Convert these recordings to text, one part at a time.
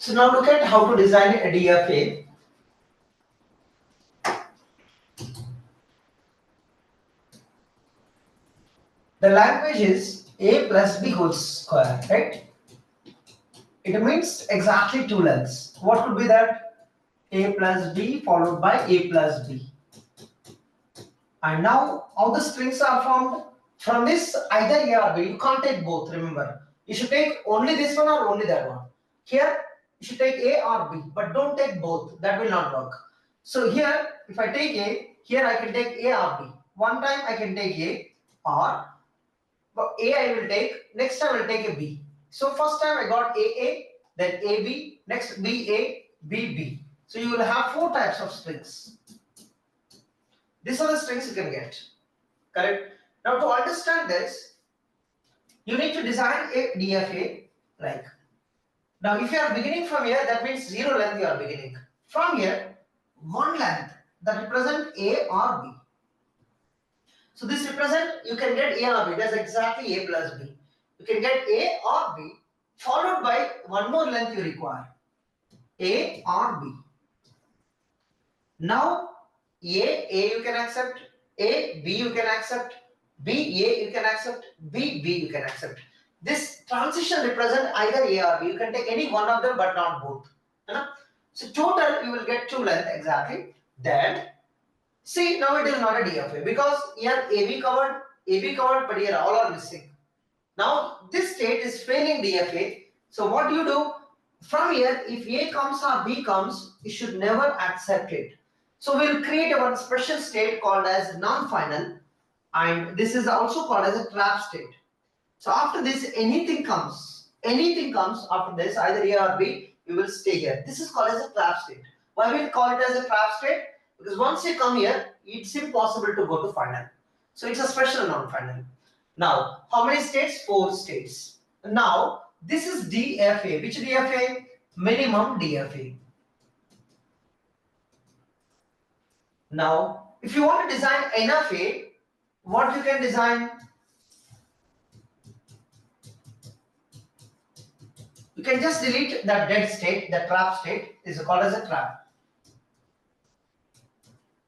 So now look at how to design a DFA. The language is a plus b whole square, right? It means exactly two lengths. What could be that? A plus b followed by a plus b. And now how the strings are formed? From this either A or B, you can't take both, remember. You should take only this one or only that one. Here, you should take A or B, but don't take both. That will not work. So here, if I take A, here I can take A or B. One time I can take A, or A I will take, next time I will take a B. So first time I got AA, then AB, next BA, BB. So you will have four types of strings. These are the strings you can get. Correct? Now to understand this, you need to design a DFA like. Now if you are beginning from here, that means zero length you are beginning. From here, one length that represent A or B. So this represent, you can get A or B, that's exactly A plus B. You can get A or B followed by one more length you require. A or B. Now A you can accept, A, B you can accept, B, A you can accept, B, B you can accept. This transition represent either A or B. You can take any one of them but not both. So total you will get two length exactly. Then see, now it is not a DFA because here AB covered, but here all are missing. Now this state is failing DFA. So what do you do? From here, if A comes or B comes, you should never accept it. So we'll create a one special state called as non-final, and this is also called as a trap state. So after this, anything comes after this, either A or B, you will stay here. This is called as a trap state. Why we call it as a trap state? Because once you come here, it's impossible to go to final. So it's a special non-final. Now, how many states? 4 states. Now, this is DFA. Which DFA? Minimum DFA. Now, if you want to design NFA, what you can design? You can just delete that dead state, the trap state is called as a trap.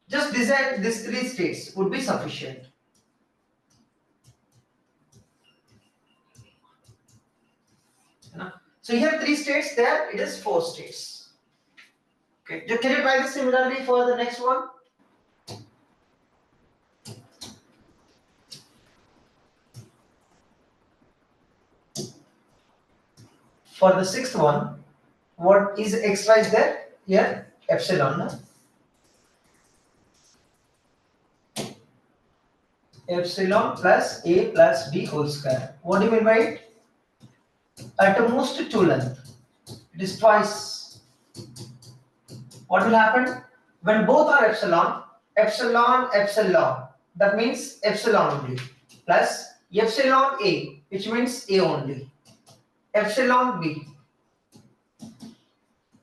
Just design these 3 states would be sufficient. So here 3 states, there it is 4 states. Okay, can you try this similarly for the next one? For the 6th one, what is extra is there? Here, epsilon. No? Epsilon plus A plus B whole square. What do you mean by it? At most 2 length. It is twice. What will happen? When both are epsilon, epsilon, that means epsilon only, plus epsilon A, which means A only. Epsilon B.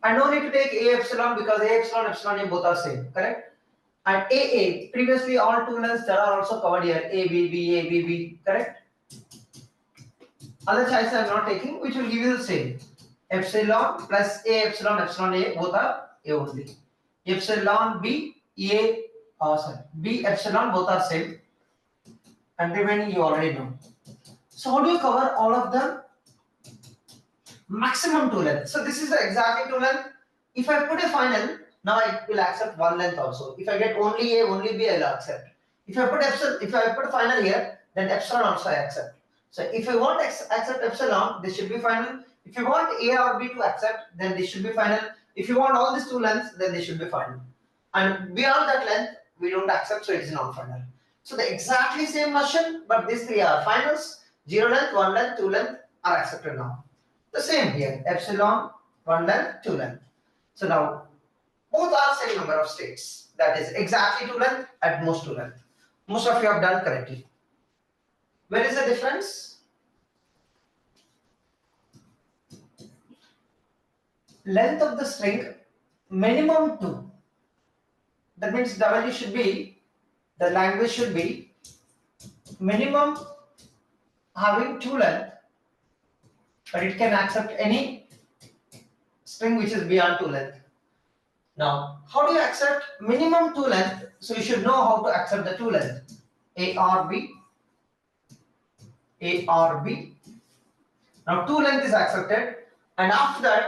I don't need to take A epsilon because A epsilon A both are same, correct? And AA, previously all 2 lengths that are also covered here, A, B, B, A, B, B, correct? Other choices I am not taking, which will give you the same. Epsilon plus A epsilon A, both are A only. Epsilon B, B epsilon, both are same. And remaining you already know. So how do you cover all of them? Maximum 2 length. So this is exactly 2 length. If I put a final, now I will accept 1 length also. If I get only A, only B, I will accept. If I put final here, then epsilon also I accept. So if I want to accept epsilon, this should be final. If you want A or B to accept, then this should be final. If you want all these 2 lengths, then they should be final. And beyond that length, we don't accept, so it is non-final. So the exactly same version, but these 3 are finals. 0 length, 1 length, 2 length are accepted now. The same here, epsilon, 1 length, 2 length. So now, both are same number of states. That is exactly 2 length, at most 2 length. Most of you have done correctly. Where is the difference? Length of the string, minimum 2. That means W should be, the language should be minimum having 2 length, but it can accept any string which is beyond 2 length. Now, how do you accept minimum 2 length? So you should know how to accept the 2 length. A or B, A or B. Now 2 length is accepted, and after that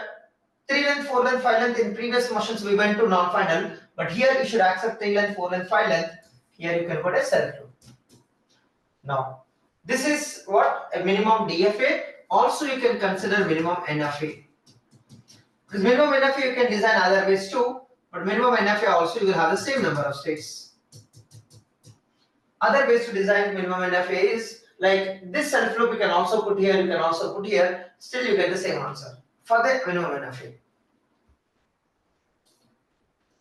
3 length, 4 length, 5 length. In previous motions we went to non-final, but here you should accept 3 length, 4 length, 5 length. Here you can put a self loop. Now this is what a minimum DFA. Also you can consider minimum NFA. Because minimum NFA you can design other ways too, but minimum NFA also you will have the same number of states. Other ways to design minimum NFA is like this self loop you can also put here, you can also put here, still you get the same answer for the minimum NFA.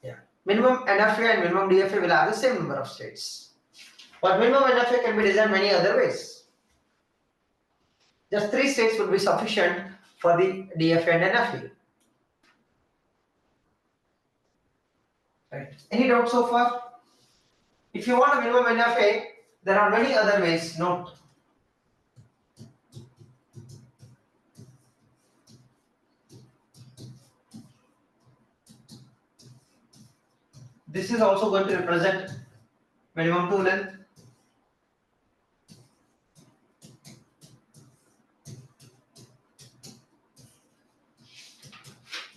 Yeah. Minimum NFA and minimum DFA will have the same number of states. But minimum NFA can be designed many other ways. Just 3 states would be sufficient for the DFA and NFA. Right. Any doubt so far? If you want a minimum NFA, there are many other ways. Note. This is also going to represent minimum 2 length.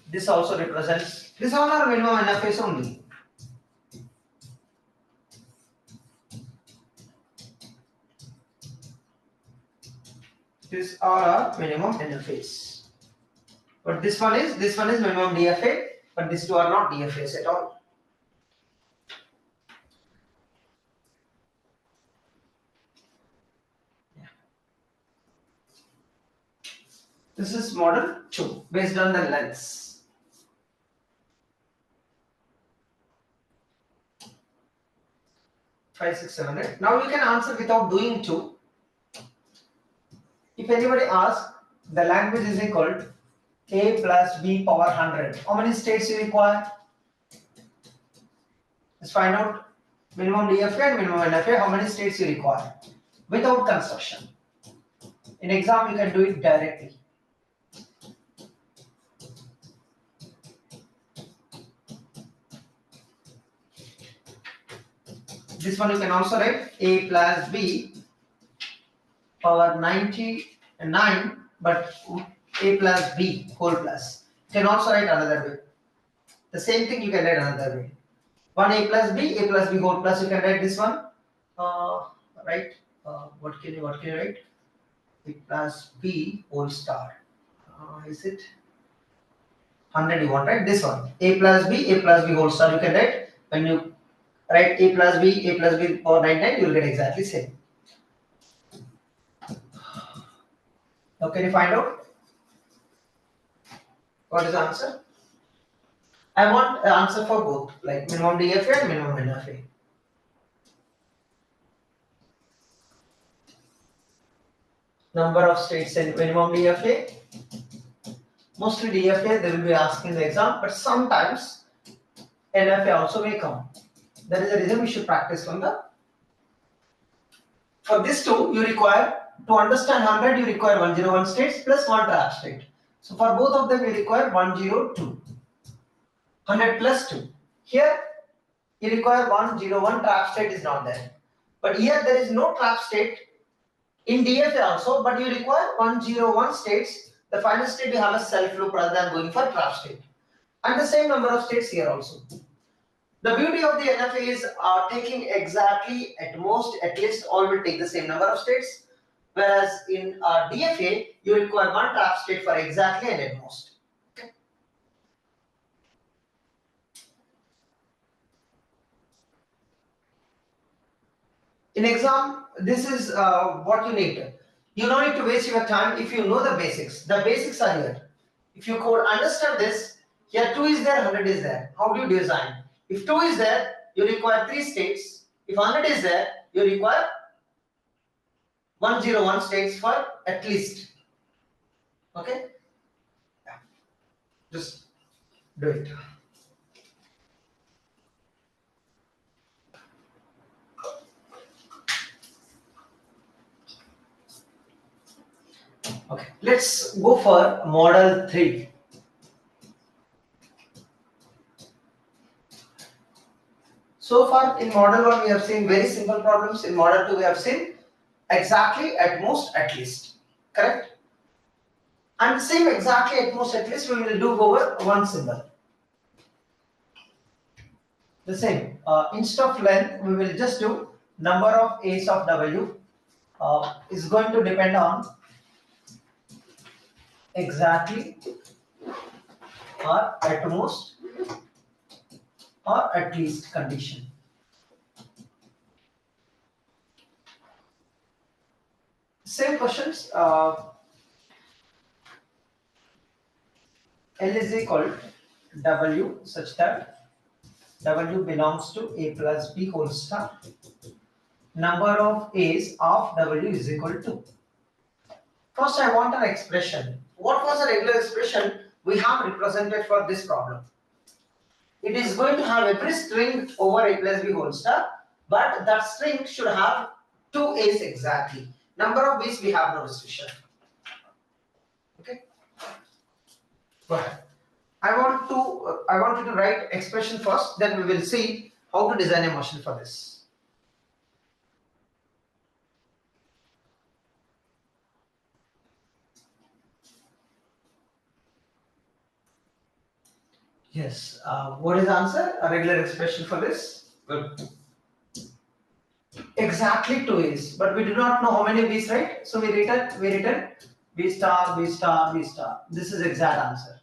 This also represents, this all are minimum NFAs only. These are our minimum NFAs. But this one is minimum DFA, but these two are not DFAs at all. Yeah. This is model 2 based on the lengths. 5, 6, 7, 8. Now you can answer without doing 2. If anybody asks, the language is equal to A plus B power 100. How many states you require? Let's find out minimum DFA and minimum NFA, how many states you require without construction. In exam, you can do it directly. This one you can also write A plus B power 99, but A plus B whole plus. You can also write another way. The same thing you can write another way. 1 A plus B whole plus. You can write this one. Right? What can you write? A plus B whole star. Is it 100? You want, right? This one. A plus B whole star. You can write when you write A plus B power 99. You will get exactly same. Now can you find out what is the answer? I want an answer for both, like minimum DFA and minimum NFA. Number of states in minimum DFA. Mostly DFA they will be asking the exam, but sometimes NFA also may come. That is the reason we should practice from the. For this two, you require to understand 100. You require 101 states plus 1 trap state. So for both of them, you require 102. 100 plus 2. Here, you require 101. Trap state is not there. But here there is no trap state in DFA also, but you require 101 states. The final state you have a self loop rather than going for trap state. And the same number of states here also. The beauty of the NFA is taking exactly at least all will take the same number of states. Whereas in DFA, you require 1 trap state for exactly and at most. Okay. In exam, this is what you need. You don't need to waste your time if you know the basics. The basics are here. If you could understand this, here 2 is there, 100 is there. How do you design? If 2 is there, you require 3 states. If 100 is there, you require 101 states for at least. Okay? Yeah. Just do it. Okay, let's go for model 3. So far in model 1 we have seen very simple problems. In model 2 we have seen exactly, at most, at least. Correct? And the same exactly, at most, at least we will do over one symbol. The same. Instead of length, we will just do number of A's of W is going to depend on exactly, or at most, or at least condition. Same questions. L is equal to W such that W belongs to A plus B whole star. Number of A's of W is equal to. First, I want an expression. What was the regular expression we have represented for this problem? It is going to have every string over A plus B whole star, but that string should have two A's exactly. Number of B's we have no restriction. Okay. Go ahead. I want you to write expression first, then we will see how to design a motion for this. Yes. What is the answer? A regular expression for this? Good. Exactly 2 A's, but we do not know how many B's, right? So we written B star, B star, B star. This is exact answer.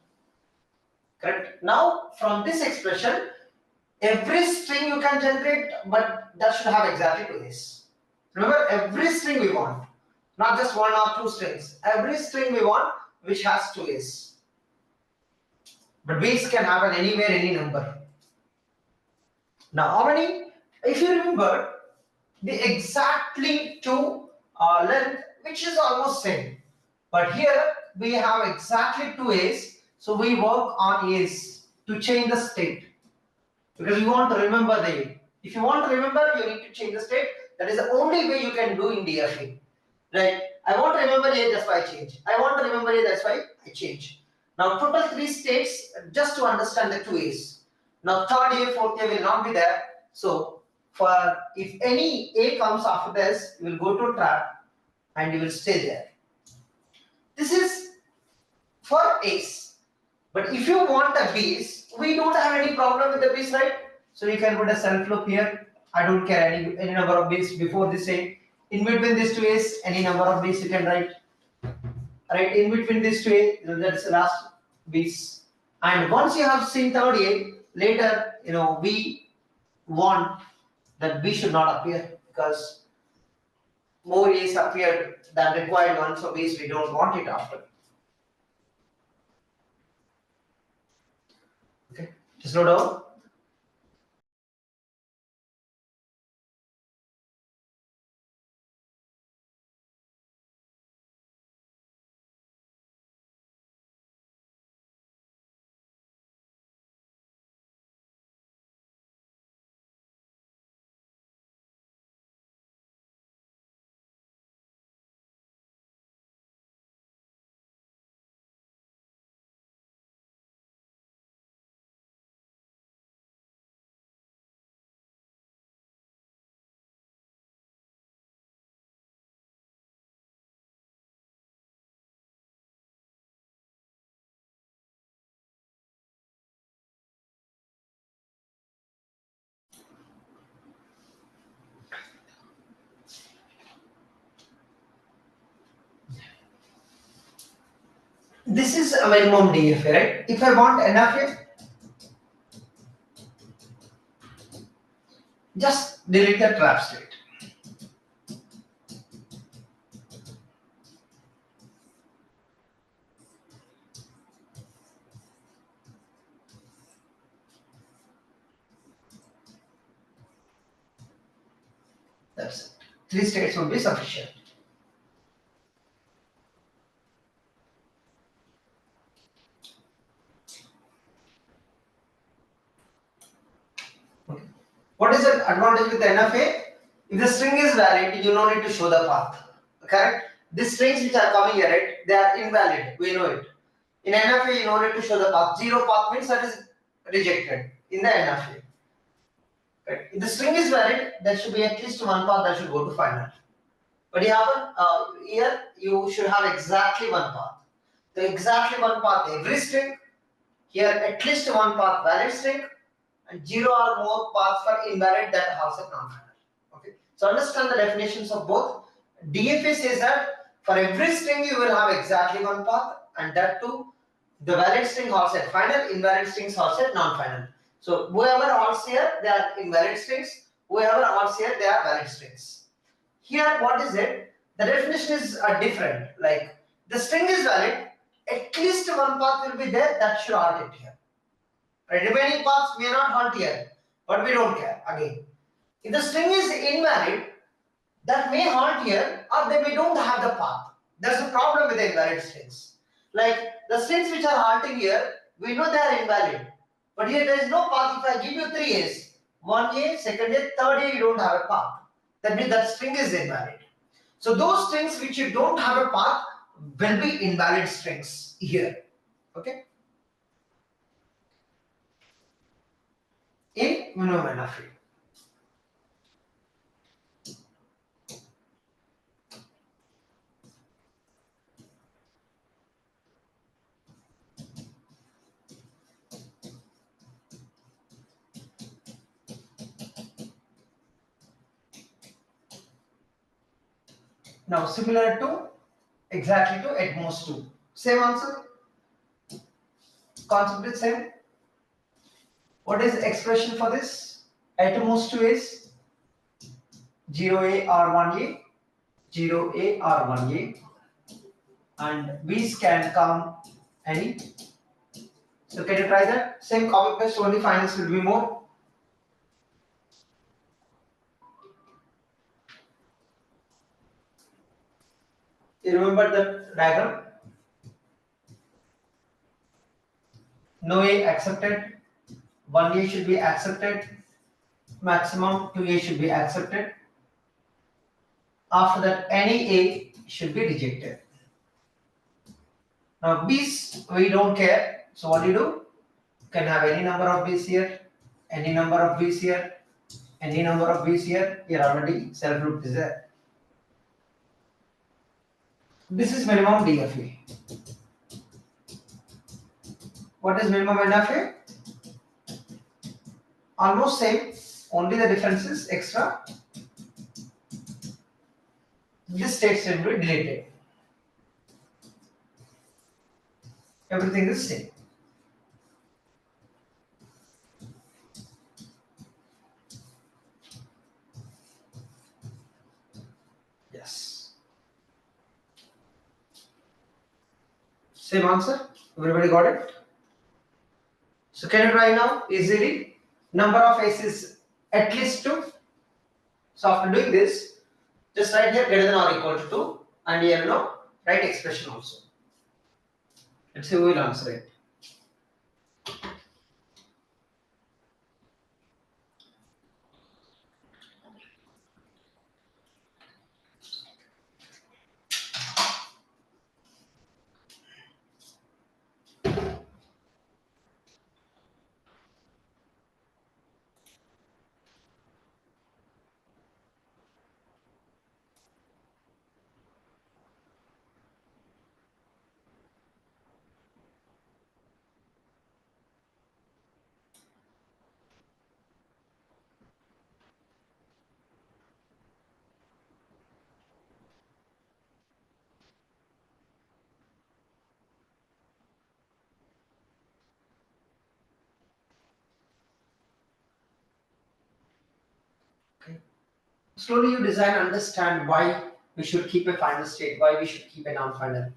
Correct. Now from this expression, every string you can generate, but that should have exactly 2 A's. Remember, every string we want, not just one or two strings. Every string we want which has 2 A's. But B's can happen anywhere, any number. Now how many? If you remember, the exactly 2 length, which is almost same. But here we have exactly 2 A's, so we work on A's to change the state. Because we want to remember the A. If you want to remember, you need to change the state. That is the only way you can do in DFA. Right? I want to remember A, that's why I change. I want to remember A, that's why I change. Now total 3 states just to understand the 2 A's. Now third A, fourth A will not be there. So for if any A comes after this, you will go to trap and you will stay there. This is for A's. But if you want a B's, we don't have any problem with the B's, right? So you can put a self loop here. I don't care any number of B's before this A. In between these two A's, any number of B's you can write. Right, in between these two A's, that's the last B's. And once you have seen third A, later, we want that B should not appear because more A's appeared than required one, so B's we don't want it after. Okay, slow down. This is a minimum DFA, right? If I want NFA, just delete the trap state. That's it. 3 states would be sufficient. Okay. What is the advantage with NFA? If the string is valid, you don't need to show the path. Correct? These strings which are coming here, right? They are invalid. We know it. In NFA, you don't need to show the path. Zero path means that is rejected in the NFA. Right? If the string is valid, there should be at least one path that should go to final. But here you should have exactly one path. So exactly one path every string. Here at least one path valid string, and 0 or more paths for invalid that has a non-final. Okay. So understand the definitions of both. DFA says that for every string you will have exactly one path, and that too the valid string has at final, invalid strings has at non-final. So whoever halts here, they are invalid strings. Whoever halts here, they are valid strings. Here, what is it? The definition is different. Like the string is valid, at least one path will be there that should halt it here. Right? Remaining paths may not halt here, but we don't care. Again, if the string is invalid, that may halt here, or they may don't have the path. There's a problem with the invalid strings. Like the strings which are halting here, we know they are invalid, but here there is no path. If I give you three A's, one A, second A, third A, you don't have a path. That means that string is invalid. So those strings which you don't have a path will be invalid strings here. Okay. In minimum enough. Now similar to exactly to at most 2. Same answer. Concept is same. What is the expression for this? At most 2 is 0A or 1A, 0A or 1A, and B's can come any. So can you try that? Same copy paste, only finals will be more. You remember the diagram? No A accepted, 1A should be accepted, maximum 2A should be accepted. After that, any A should be rejected. Now B's, we don't care. So what do? You can have any number of B's here, any number of B's here, any number of B's here. Here already self-loop is there. This is minimum DFA. What is minimum NFA? Almost same, only the difference is extra. This state will be deleted. Everything is same. Yes. Same answer. Everybody got it? So can you try now easily? Number of A's is at least 2. So after doing this, just write here greater than or equal to 2, and here write expression also. Let's see who will answer it. Okay. Slowly you design, understand why we should keep a final state, why we should keep a non-final.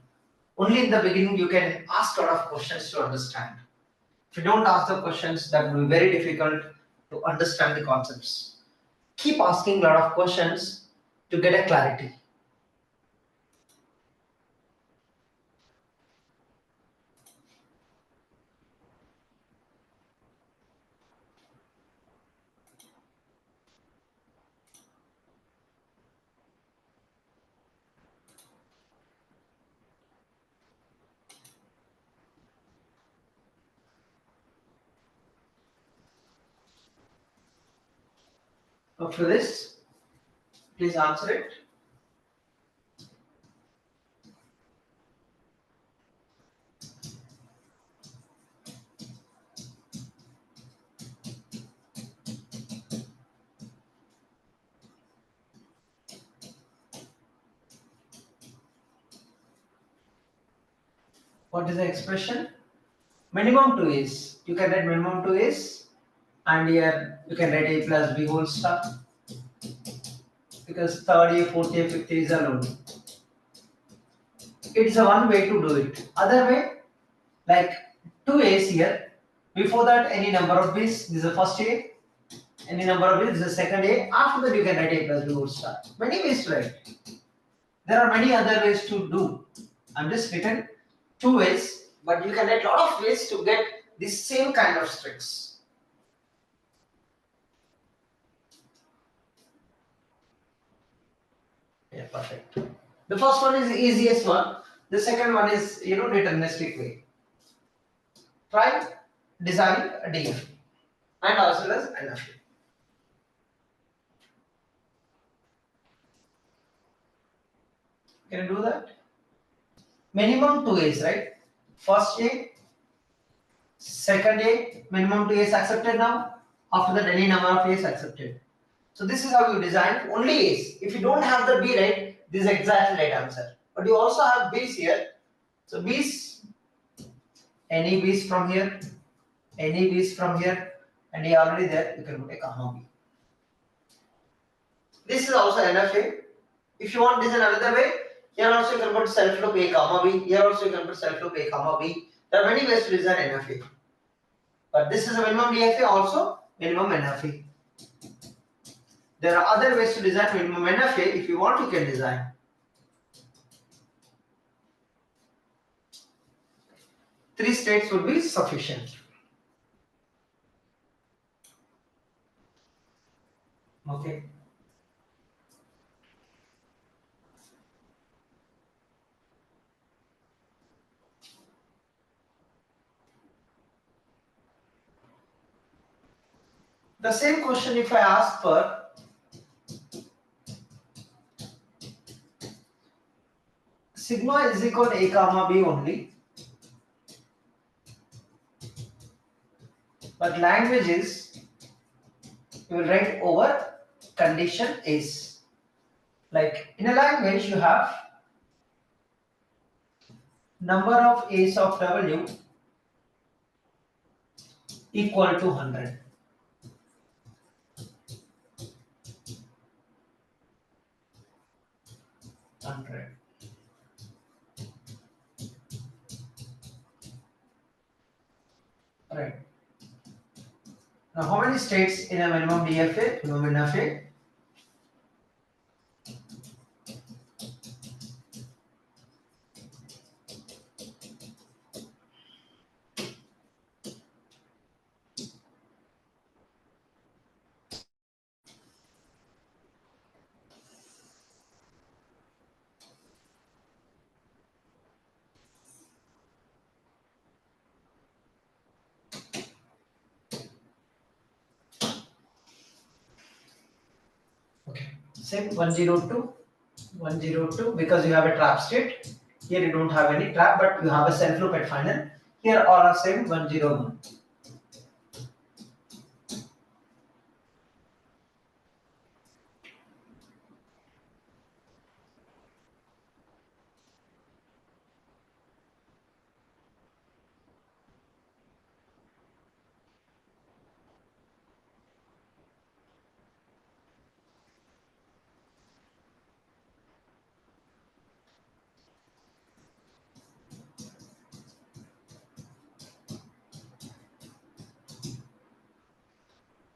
Only in the beginning you can ask a lot of questions to understand. If you don't ask the questions, that will be very difficult to understand the concepts. Keep asking a lot of questions to get a clarity. After this, please answer it. What is the expression? Minimum 2 is. You can write minimum 2 is, and here you can write a plus b whole star, because third a, fourth a, fifth a is allowed. It's a one way to do it. Other way, like 2 a's here. Before that, any number of b's. This is the first a. Any number of b's. This is the second a. After that, you can write a plus b whole star. Many ways to write. There are many other ways to do. I'm just written 2 ways, but you can write a lot of ways to get this same kind of tricks. Yeah, perfect. The first one is the easiest one. The second one is, deterministic way. Try designing a DF and as well as NFA. Can you do that? Minimum 2 A's, right? First A, second A, minimum 2 A's accepted now. After that, any number of A's accepted. So this is how you design only A's. If you don't have the B right, this is exactly right answer. But you also have B's here. So B's, any B's from here, any B's from here, and A already there, you can put a comma B. This is also NFA. If you want this in another way, here also you can put self loop A comma B. Here also you can put self loop A comma B. There are many ways to design NFA. But this is a minimum DFA, also minimum NFA. There are other ways to design minimum NFA. If you want, you can design. Three states would be sufficient. Okay. The same question if I ask for sigma is equal to A comma B only, but language is, you will write over condition is. Like in a language you have number of A's of W equal to 100. Right. Now how many states in a minimum DFA, minimum NFA? Okay. Same 102, 102 because you have a trap state. Here you don't have any trap, but you have a self loop at final. Here all are same 101.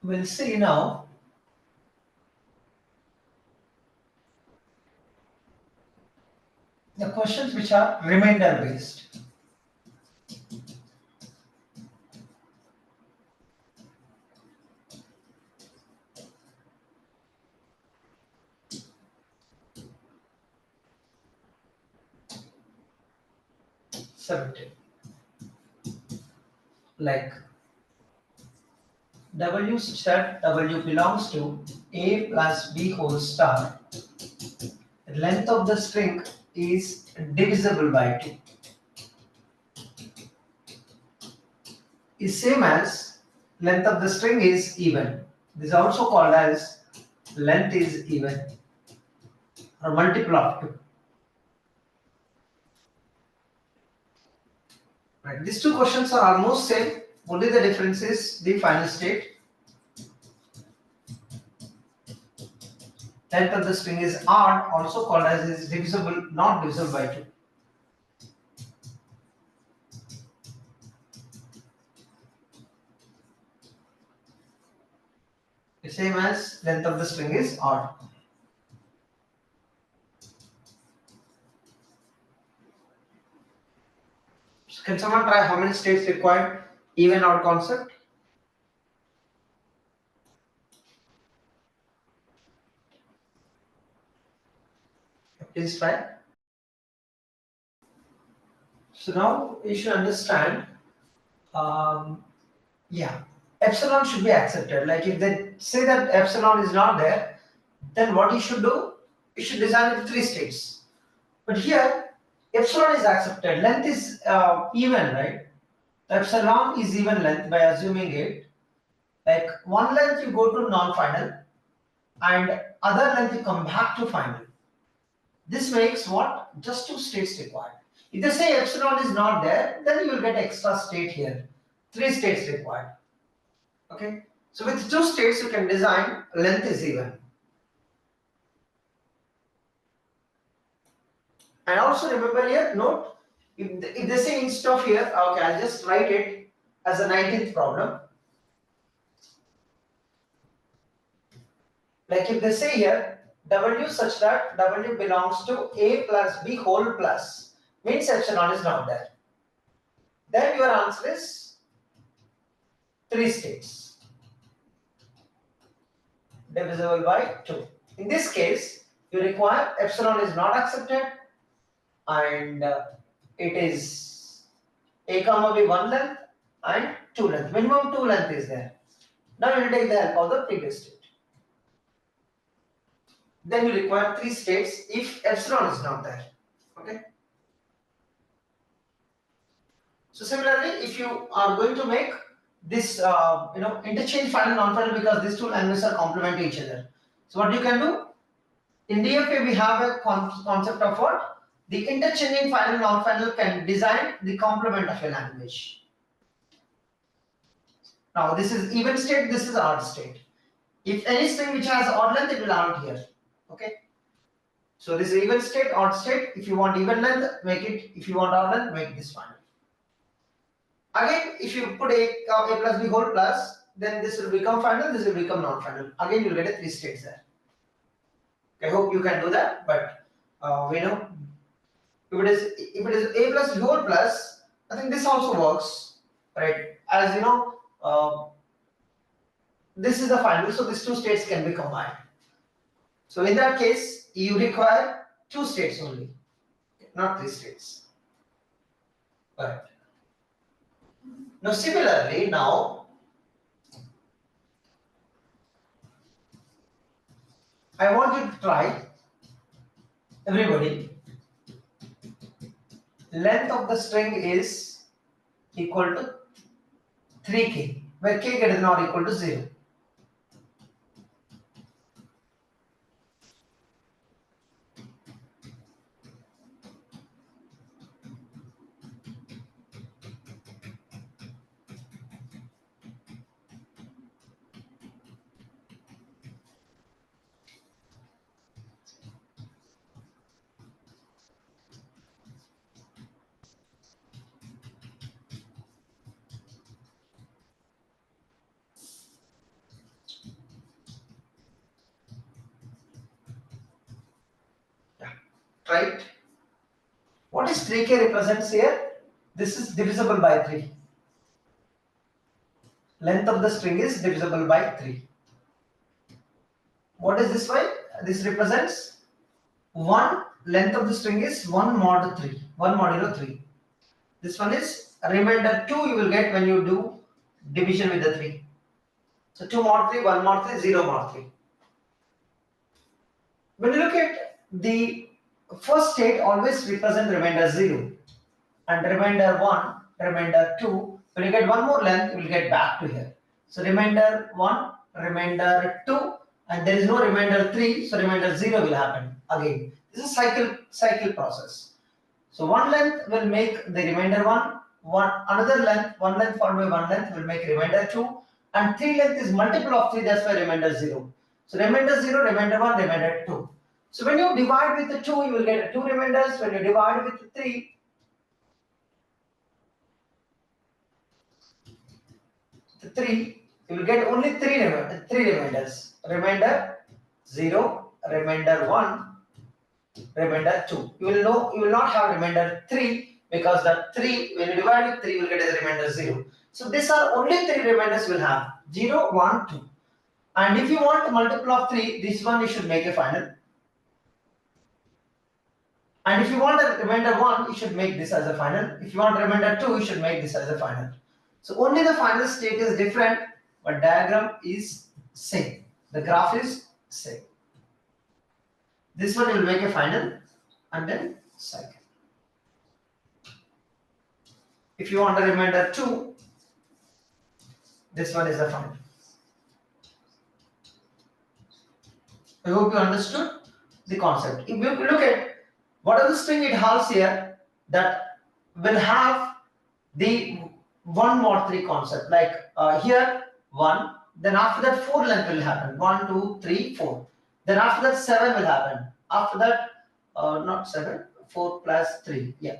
We'll see now. The questions which are remainder based. Like W such that W belongs to A plus B whole star, length of the string is divisible by 2, is same as length of the string is even. This is also called as length is even or multiple of 2. Right. These two questions are almost same, only the difference is the final state. Length of the string is odd, also called as is divisible, not divisible by 2. The same as length of the string is odd. So can someone try how many states required? Even odd concept? Please try. So now you should understand, yeah, epsilon should be accepted. Like if they say that epsilon is not there, then what you should do? You should design it 3 states. But here, epsilon is accepted. Length is even, right? Epsilon is even length by assuming it. Like one length you go to non-final, and other length you come back to final. This makes what? Just 2 states required. If they say epsilon is not there, then you will get extra state here. 3 states required. Okay. So with 2 states you can design length is even. And also remember here, note, if they say instead of here, okay, I'll just write it as a 19th problem. Like if they say here, W such that W belongs to A plus B whole plus, means epsilon is not there. Then your answer is 3 states, divisible by 2. In this case, you require epsilon is not accepted, and it is A comma B 1 length and 2 length. Minimum 2 length is there. Now you will take the help of the previous state. Then you require 3 states if epsilon is not there. Okay. So similarly, if you are going to make this interchange final non-final, because these two languages are complement to each other. So what you can do in DFA, we have a concept of what the interchanging final non-final can design the complement of a language. Now this is even state, this is odd state. If any string which has odd length, it will out here. Okay. So this is even state, odd state. If you want even length, make it. If you want odd length, make this final. Again, if you put A plus B whole plus, then this will become final, this will become non-final. Again, you'll get a 3 states there. I hope you can do that, but we know if it is A plus B whole plus, I think this also works, right? As you know, this is the final, so these 2 states can be combined. So in that case, you require 2 states only, not 3 states. Right. Now similarly, now I want you to try, everybody, length of the string is equal to 3k, where k greater than or equal to 0. Right? What is 3k represents here? This is divisible by 3. Length of the string is divisible by 3. What is this by? This represents 1, length of the string is 1 mod 3, 1 modulo 3. This one is remainder 2 you will get when you do division with the 3. So 2 mod 3, 1 mod 3, 0 mod 3. When you look at the first state, always represent remainder 0 and remainder 1, remainder 2. When you get one more length, you will get back to here. So remainder 1, remainder 2, and there is no remainder 3, so remainder 0 will happen again. This is cycle process. So one length will make the remainder 1, another length, one length followed by one length will make remainder 2, and 3 length is multiple of 3, that's why remainder 0. So remainder 0, remainder 1, remainder 2. So when you divide with the 2, you will get 2 remainders. When you divide with the 3, you will get only three remainders. Remainder 0, remainder 1, remainder 2. You will not have remainder 3 because the 3, when you divide with 3, you will get as remainder 0. So these are only 3 remainders will have 0, 1, 2. And if you want a multiple of 3, this one you should make a final. And if you want a remainder 1, you should make this as a final. If you want remainder 2, you should make this as a final. So only the final state is different, but diagram is same. The graph is same. This one will make a final and then cycle. If you want a remainder 2, this one is the final. I hope you understood the concept. If you look at what are the string it has here that will have the 1 mod 3 concept, like here 1, then after that 4 length will happen, 1, 2, 3, 4. Then after that 7 will happen. After that, not 7, 4 plus 3, yeah,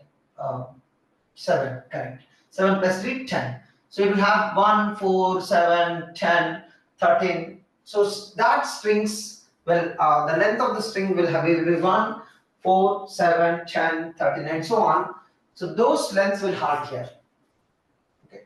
7, correct. 7 plus 3, 10. So you will have 1, 4, 7, 10, 13. So that strings will, the length of the string will be 1, 4, 7, 10, 13, and so on. So those lengths will have here. Okay.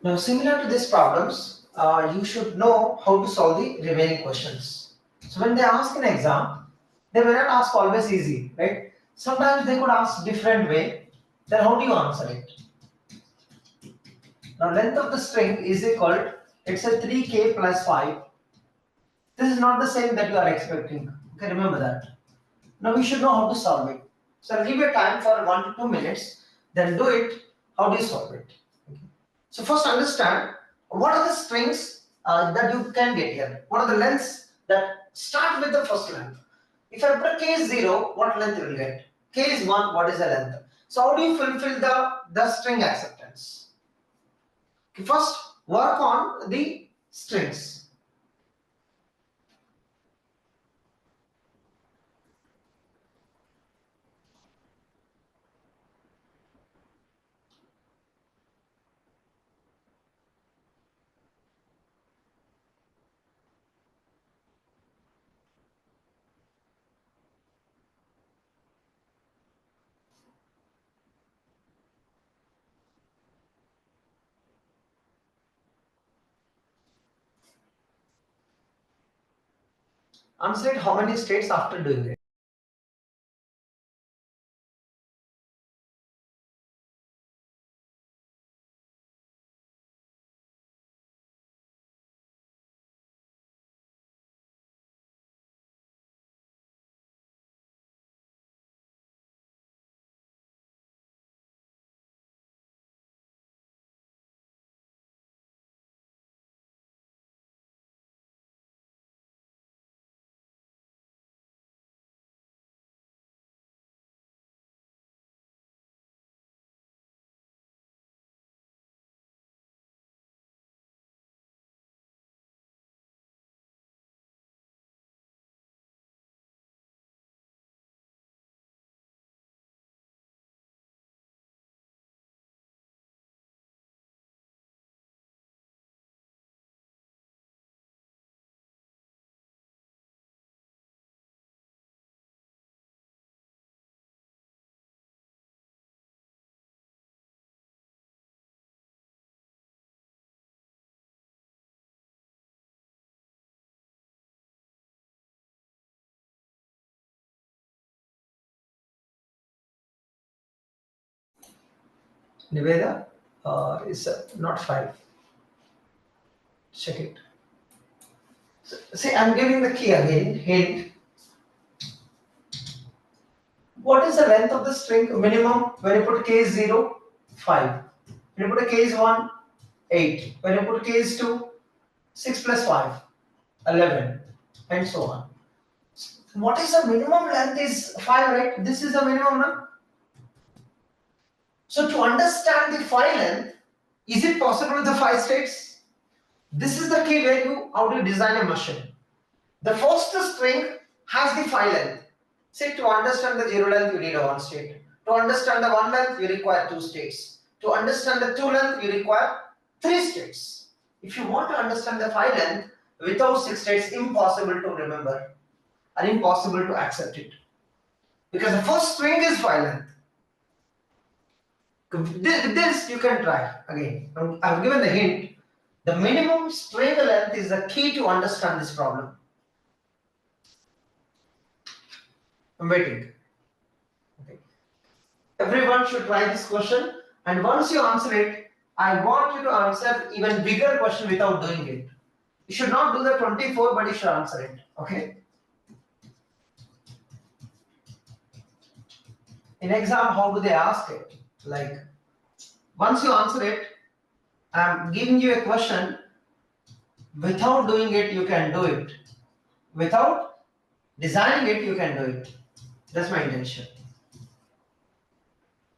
Now, similar to these problems, you should know how to solve the remaining questions. So when they ask an exam, they may not ask always easy, right? Sometimes they could ask different way. Then how do you answer it? Now, length of the string is equal, it's a 3k plus 5. This is not the same that you are expecting. Okay, remember that. Now we should know how to solve it. So I'll give you time for 1 to 2 minutes. Then do it. How do you solve it? Okay. So first understand what are the strings that you can get here. What are the lengths that start with the first length? If I put k is 0, what length you will get? K is 1, what is the length? So how do you fulfill the string acceptance? Okay, first work on the strings. Answer it how many states after doing it. Niveda is not 5. Check it. So, see, I'm giving the key again. Hint. What is the length of the string minimum when you put k is 0? 5. When you put a k is 1, 8. When you put k is 2, 6 plus 5, 11, and so on. What is the minimum length is 5, right? This is the minimum now. So to understand the phi length, is it possible with the 5 states? This is the key where you how to design a machine. The first string has the phi length. Say to understand the 0 length you need a 1 state. To understand the 1 length you require 2 states. To understand the 2 length you require 3 states. If you want to understand the phi length without 6 states, impossible to remember and impossible to accept it. Because the first string is phi length. This you can try again. I've given the hint. The minimum string length is the key to understand this problem. I'm waiting. Okay. Everyone should try this question, and once you answer it, I want you to answer even bigger question without doing it. You should not do the 24, but you should answer it. Okay. In exam, how do they ask it? Like, once you answer it, I'm giving you a question. Without doing it, you can do it. Without designing it, you can do it. That's my intention.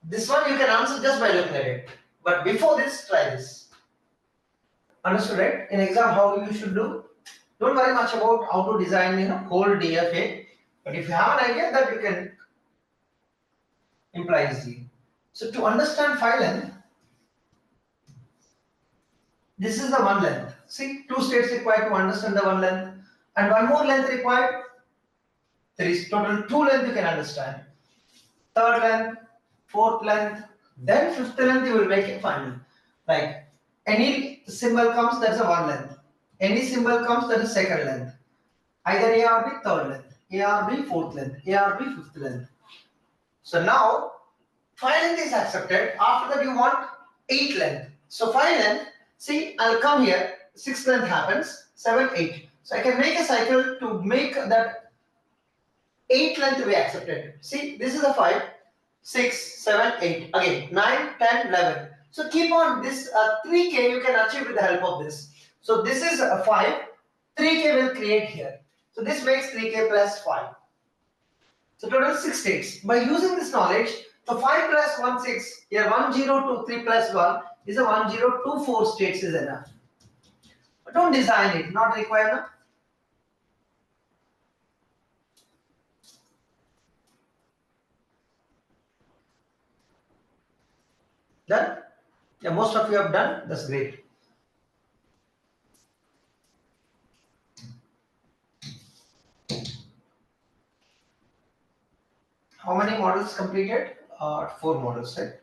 This one you can answer just by looking at it. But before this, try this. Understood, right? In exam, how you should do? Don't worry much about how to design, whole DFA. But if you have an idea, that you can imply easily. So to understand phi length, this is the one length. See, 2 states required to understand the one length, and one more length required. There is total 2 length you can understand. Third length, fourth length, then fifth length you will make it final. Like any symbol comes, that's a one length. Any symbol comes, that is second length. Either A or B, third length. A or B, fourth length. A or B, fifth length. So now, phi length is accepted. After that, you want 8 length. So phi length, see, I'll come here. 6th length happens, 7, 8. So I can make a cycle to make that 8 length to be accepted. See, this is a 5, 6, 7, 8. Again, 9, 10, 11. So keep on this 3k you can achieve with the help of this. So this is a 5. 3k will create here. So this makes 3k plus 5. So total 6 states. By using this knowledge, so 5 plus 1, 6. Here 1, 0, 2, 3 plus 1 is a 1, 0, 2, 4 states is enough. But don't design it, not required. No? Done? Yeah, most of you have done. That's great. How many models completed? 4 models, right?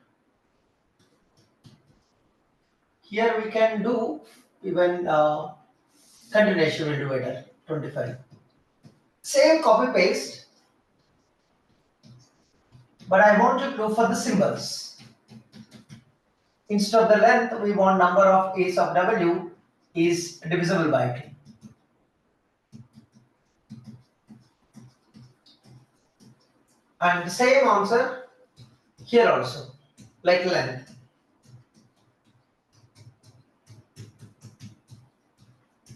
Here we can do even continuation will do better. 25. Same copy paste, but I want to go for the symbols. Instead of the length, we want number of A's of W is divisible by 2. And the same answer here also, like length.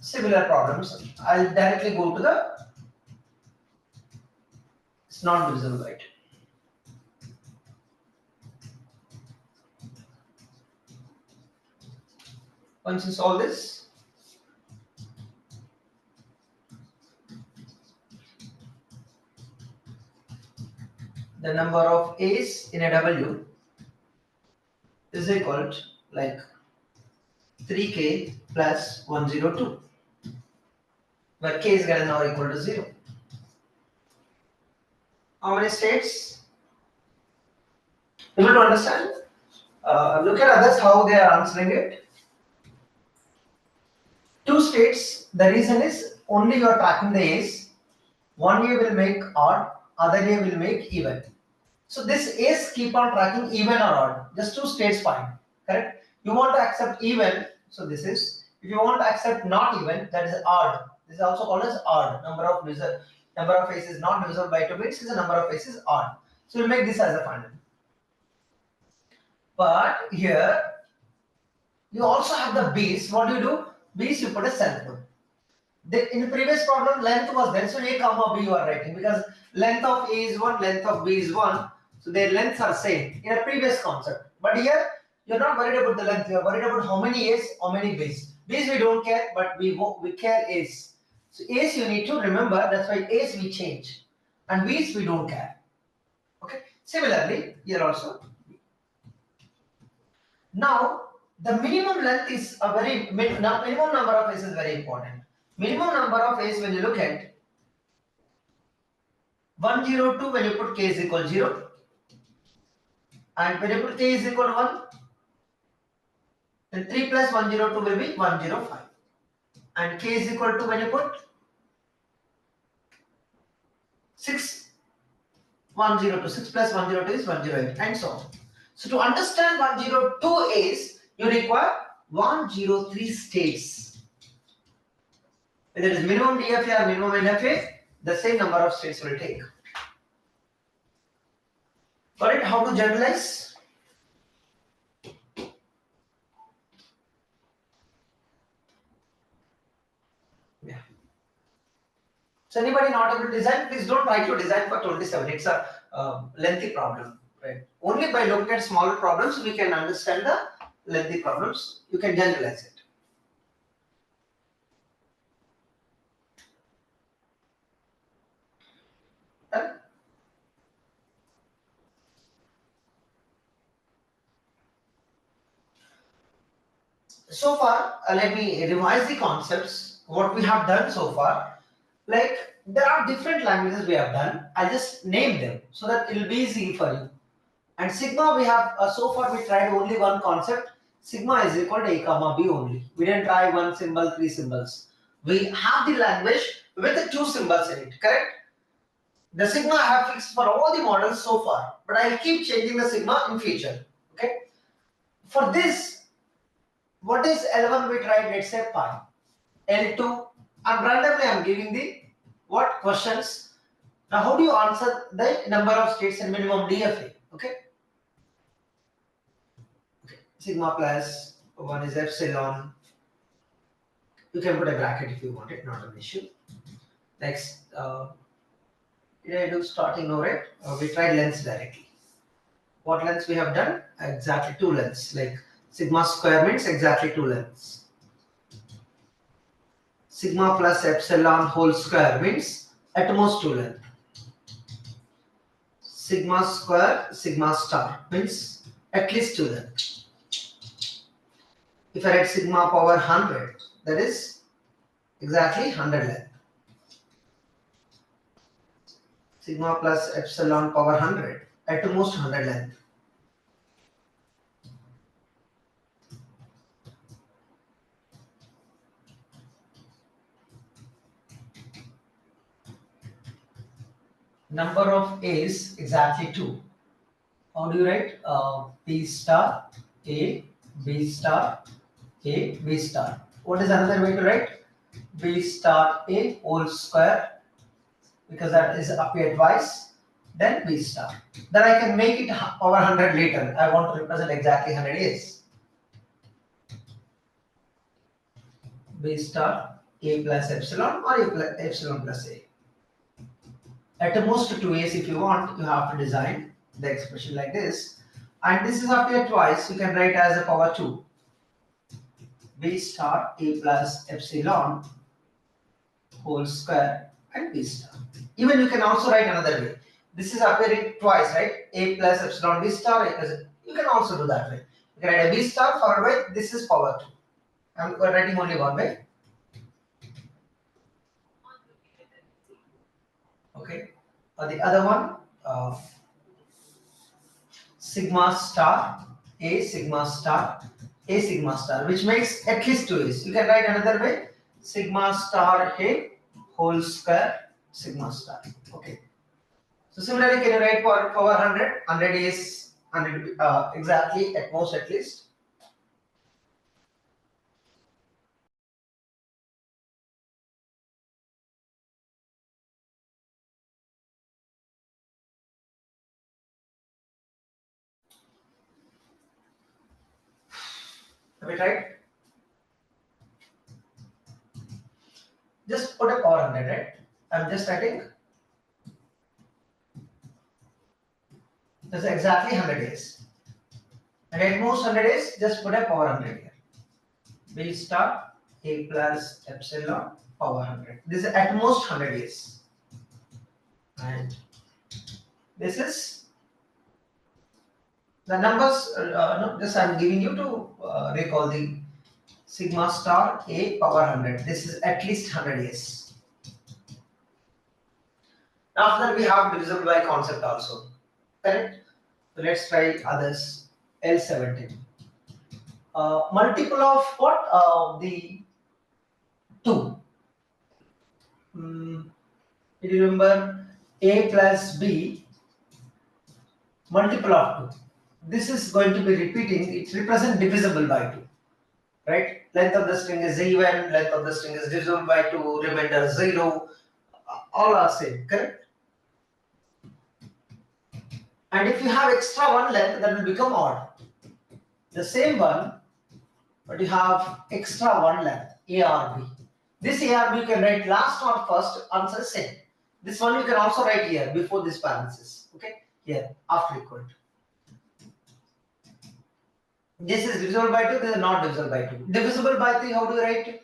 Similar problems. I'll directly go to the, it's not divisible by 2. Once you solve this, the number of A's in a W is equal to like 3k plus 102, where k is greater than or equal to 0. How many states? Able to understand? Look at others how they are answering it. 2 states. The reason is only you are tracking the A's. One A will make odd, other A will make even. So this is keep on tracking even or odd. Just two states fine. Correct? You want to accept even, so this is. If you want to accept not even, that is odd. This is also called as odd. Number of faces not divisible by 2 means is the number of faces odd. So we'll make this as a final. But here you also have the base. What do? Base you put a self node. In the previous problem, length was there, so A comma B you are writing because length of A is 1, length of B is 1, so their lengths are same in a previous concept. But here, you're not worried about the length, you're worried about how many A's, how many B's. B's we don't care, but we care A's. So A's you need to remember, that's why A's we change, and B's we don't care. Okay. Similarly, here also. Now, the minimum length is a minimum number of A's is very important. Minimum number of A's when you look at 102 when you put k is equal to 0 and when you put k is equal to 1 then 3 plus 102 will be 105 and k is equal to when you put 6 102 6 plus 102 is 108 and so on. So to understand 102 A's you require 103 states. Whether it is minimum DFA or minimum NFA, the same number of states will take. Got it? How to generalize? Yeah. So anybody not able to design, please don't try to design for 27. It's a lengthy problem, right? Only by looking at smaller problems we can understand the lengthy problems. You can generalize it. Right? So far, let me revise the concepts. What we have done so far, like there are different languages we have done. I'll just name them so that it will be easy for you. And sigma we have so far we tried only one concept. Sigma is equal to A comma B only. We didn't try one symbol, three symbols. We have the language with the two symbols in it. Correct? The sigma I have fixed for all the models so far, but I'll keep changing the sigma in future. Okay. For this, what is L1 we tried? Let's say pi. L2, and randomly I'm giving the what questions. Now how do you answer the number of states and minimum DFA? Okay. Sigma plus 1 is epsilon. You can put a bracket if you want it, not an issue. Next, did I do starting no, right? We tried lengths directly. What lengths we have done? Exactly 2 lengths. Like sigma square means exactly 2 lengths. Sigma plus epsilon whole square means at most 2 lengths. Sigma square, sigma star means at least 2 lengths. If I write sigma power 100, that is exactly 100 length. Sigma plus epsilon power 100, at most 100 length. Number of A's exactly 2. How do you write? B star A, B star A, B star. What is another way to write? B star A whole square, because that is appeared twice, then B star. Then I can make it power 100 later. I want to represent exactly 100 A's. B star A plus epsilon or A plus epsilon plus A. At most 2 A's if you want, you have to design the expression like this. And this is appeared twice, you can write as a power 2. B star A plus epsilon whole square and B star. Even you can also write another way. This is appearing twice, right? A plus epsilon B star, A plus. You can also do that way. You can write a B star followed by this is power 2. I'm writing only one way. Okay. The other one, sigma star A sigma star A sigma star, which makes at least 2 A's. You can write another way, sigma star A whole square sigma star. Okay. So similarly, can you write for power 100? 100 is 100 exactly, at most, at least. Have we tried? Just put a power 100, right? I'm just writing. That's exactly 100 is. And at most 100 is, just put a power 100 here. B star A plus epsilon power 100. This is at most 100 is. And this is the numbers, no, just I'm giving you to recall the sigma star A power 100. This is at least 100 is. After that, we have divisible by concept also. Correct? So let's try others. L17. Multiple of what? The 2. You remember A plus B multiple of 2. This is going to be repeating. It represents divisible by 2. Right? Length of the string is even. Length of the string is divisible by 2. Remainder 0. All are same. Correct? And if you have extra one length, that will become odd. The same one, but you have extra one length, A or B. This A or B you can write last or first, answer same. This one you can also write here before this parenthesis. Okay, here after equal to. This is divisible by 2, this is not divisible by 2. Divisible by 3, how do you write?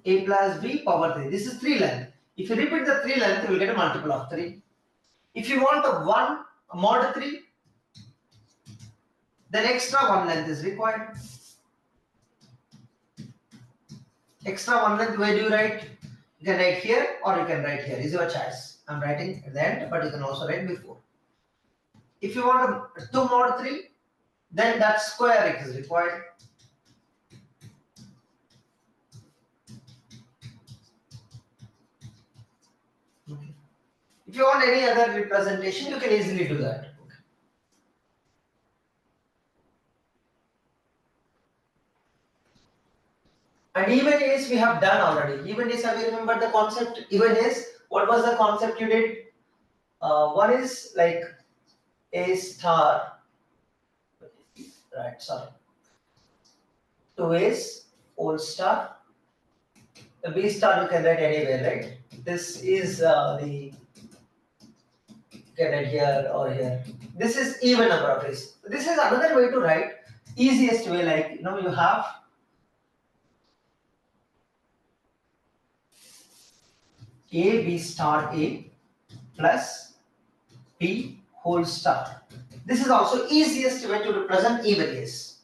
A plus B power 3. This is 3 length. If you repeat the 3 length, you will get a multiple of 3. If you want a 1 mod 3, then extra 1 length is required. Extra 1 length, where do you write? You can write here or you can write here. Is your choice. I'm writing at the end, but you can also write before. If you want a 2 mod 3, then that square is required. Okay. If you want any other representation, you can easily do that. Okay. And even is we have done already. Even is, have you remembered the concept? Even is, what was the concept you did? One is like A star. Right, sorry. 2 is whole star. The B star you can write anywhere, right? This is the, you can write here or here. This is even number of ways. This is another way to write. Easiest way, like you have A B star A plus B whole star. This is also easiest way to represent even is.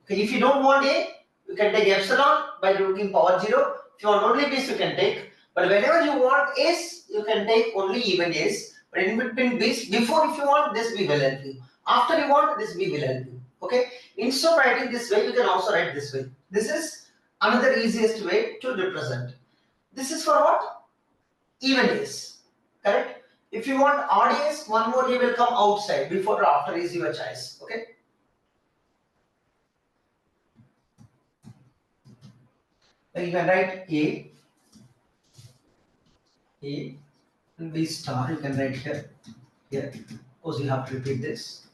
Okay, if you don't want A, you can take epsilon by taking power 0. If you want only B's, you can take. But whenever you want A's, you can take only even A's. But in between B's, before if you want, this B will help you. After you want, this B will help you. Okay? Instead of writing this way, you can also write this way. This is another easiest way to represent. This is for what? Even A's. Correct? If you want odd A's, one more A will come outside. Before or after is your choice. Okay? You can write A, and B star. You can write here. Of course, you have to repeat this.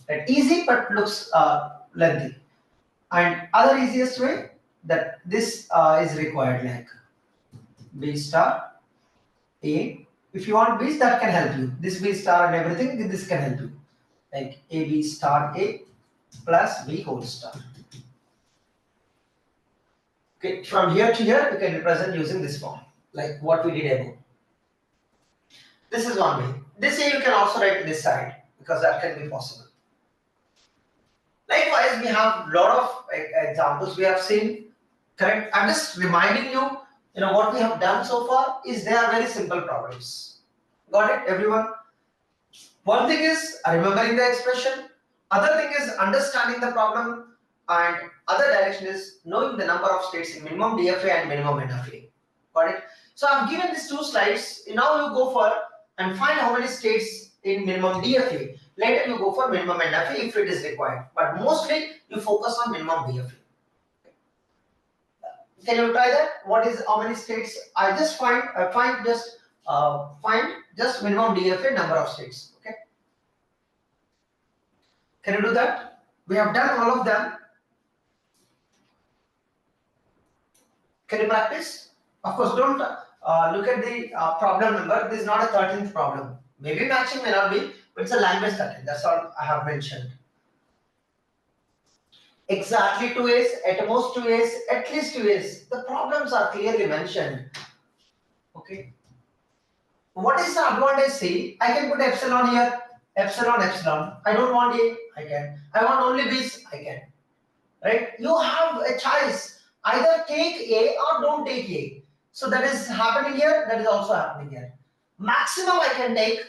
Right? Easy, but looks lengthy. And other easiest way that this is required, like B star A. If you want B's, that can help you. This B star and everything, this can help you. Like A B star A plus B whole star. Okay, from here to here, you can represent using this form, like what we did above. This is one way. This way you can also write this side, because that can be possible. Likewise, we have a lot of examples we have seen. Correct? I'm just reminding you, what we have done so far is they are very simple problems. Got it, everyone? One thing is remembering the expression. Other thing is understanding the problem. And other direction is knowing the number of states in minimum DFA and minimum NFA. Got it? So I've given these two slides. Now you go for and find how many states in minimum DFA. Later you go for minimum NFA if it is required. But mostly you focus on minimum DFA. Can you try that? What is how many states? I just find just minimum DFA number of states. Okay. Can you do that? We have done all of them. Can you practice? Of course, don't look at the problem number. This is not a 13th problem. Maybe matching, may not be, but it's a language 13. That's all I have mentioned. Exactly 2 A's, at most 2 A's, at least 2 A's. The problems are clearly mentioned. Okay. What is the advantage? See, I can put epsilon here, epsilon, epsilon. I don't want A, I can. I want only B's, I can. Right? You have a choice. Either take A or don't take A. So that is happening here, that is also happening here. Maximum I can take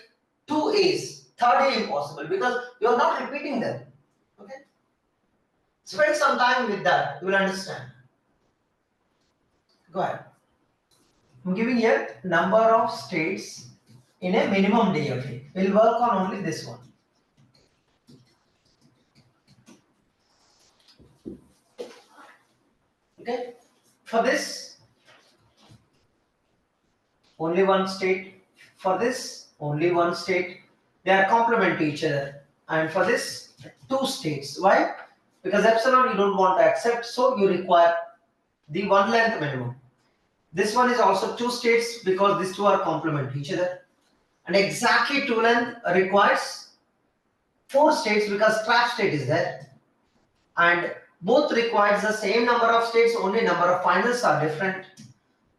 2 A's. Third A impossible because you are not repeating them. Okay? Spend some time with that, you will understand. Go ahead. I'm giving here number of states in a minimum DFA. We'll work on only this one. Okay. For this, only one state. For this, only one state. They are complement to each other. And for this, 2 states. Why? Because epsilon you don't want to accept, so you require the one length minimum. This one is also 2 states because these two are complement to each other. And exactly 2 length requires 4 states because trap state is there. And both requires the same number of states, only number of finals are different.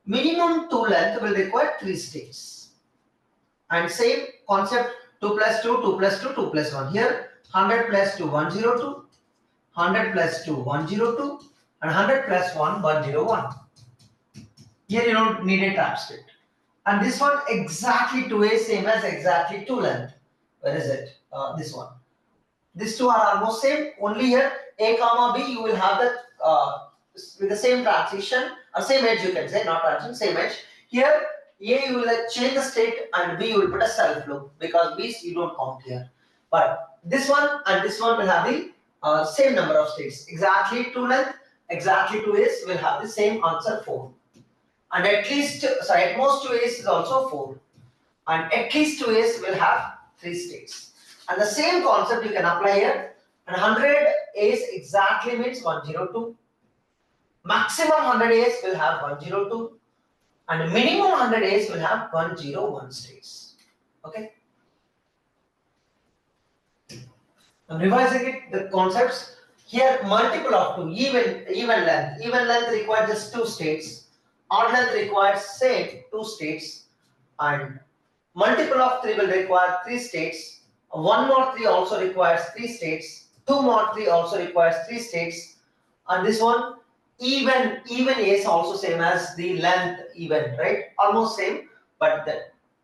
Minimum 2 length will require 3 states. And same concept 2 plus 2, 2 plus 2, 2 plus 1. Here 100 plus 2, 102, 100 plus 2, 102, and 100 plus 1, 101. Here you don't need a trap state. And this one exactly 2A, same as exactly 2 length. Where is it? This one. These two are almost same. Only here A comma B you will have that with the same transition or same edge, you can say, not transition, same edge. Here A you will change the state and B you will put a self loop because B you don't count here. But this one and this one will have the same number of states. Exactly 2 length, exactly 2 A's will have the same answer 4. And at most 2 A's is also 4. And at least 2 A's will have 3 states. And the same concept you can apply here. And 100 A's exactly means 102. Maximum 100 A's will have 102. And minimum 100 A's will have 101 states. Okay. I'm revising it, the concepts. Here multiple of 2, even length. Even length requires just 2 states. Odd length requires same 2 states. And multiple of 3 will require 3 states. 1 mod 3 also requires 3 states. 2 mod 3 also requires 3 states. And this one, even is also same as the length even, right? Almost same, but the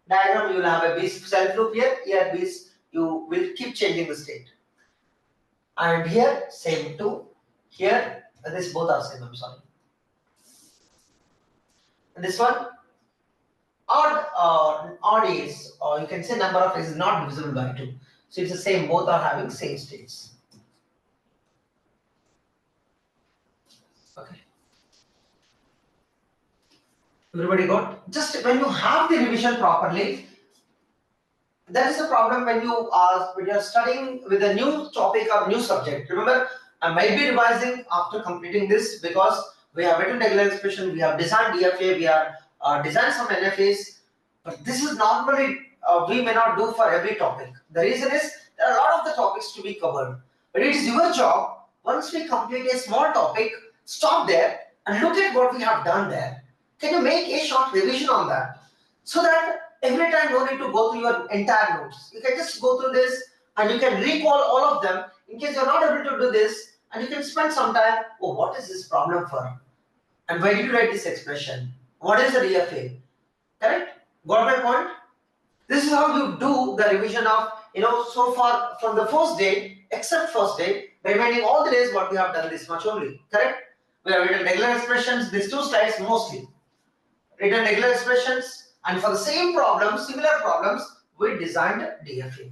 diagram you will have a B self loop here. Here B you will keep changing the state. And here same too. Here this both are same. I'm sorry. And this one odd is, or you can say number of is not divisible by 2. So it's the same. Both are having same states. Okay. Everybody got? Just when you have the revision properly, that is a problem when you are studying with a new topic or new subject. Remember, I might be revising after completing this because we have written regular expression, we have designed DFA, we have designed some NFAs, but this is normally we may not do for every topic. The reason is there are a lot of the topics to be covered, but it is your job. Once we complete a small topic, stop there and look at what we have done there. Can you make a short revision on that so that every time you don't need to go through your entire notes. You can just go through this and you can recall all of them in case you're not able to do this, and you can spend some time, oh, what is this problem for? And why did you write this expression? What is the DFA? Correct? Got my point? This is how you do the revision of, so far from the first day, except first day, remaining all the days what we have done this much only. Correct? We have written regular expressions, these 2 slides mostly. written regular expressions, and for the same problems, similar problems, we designed DFA.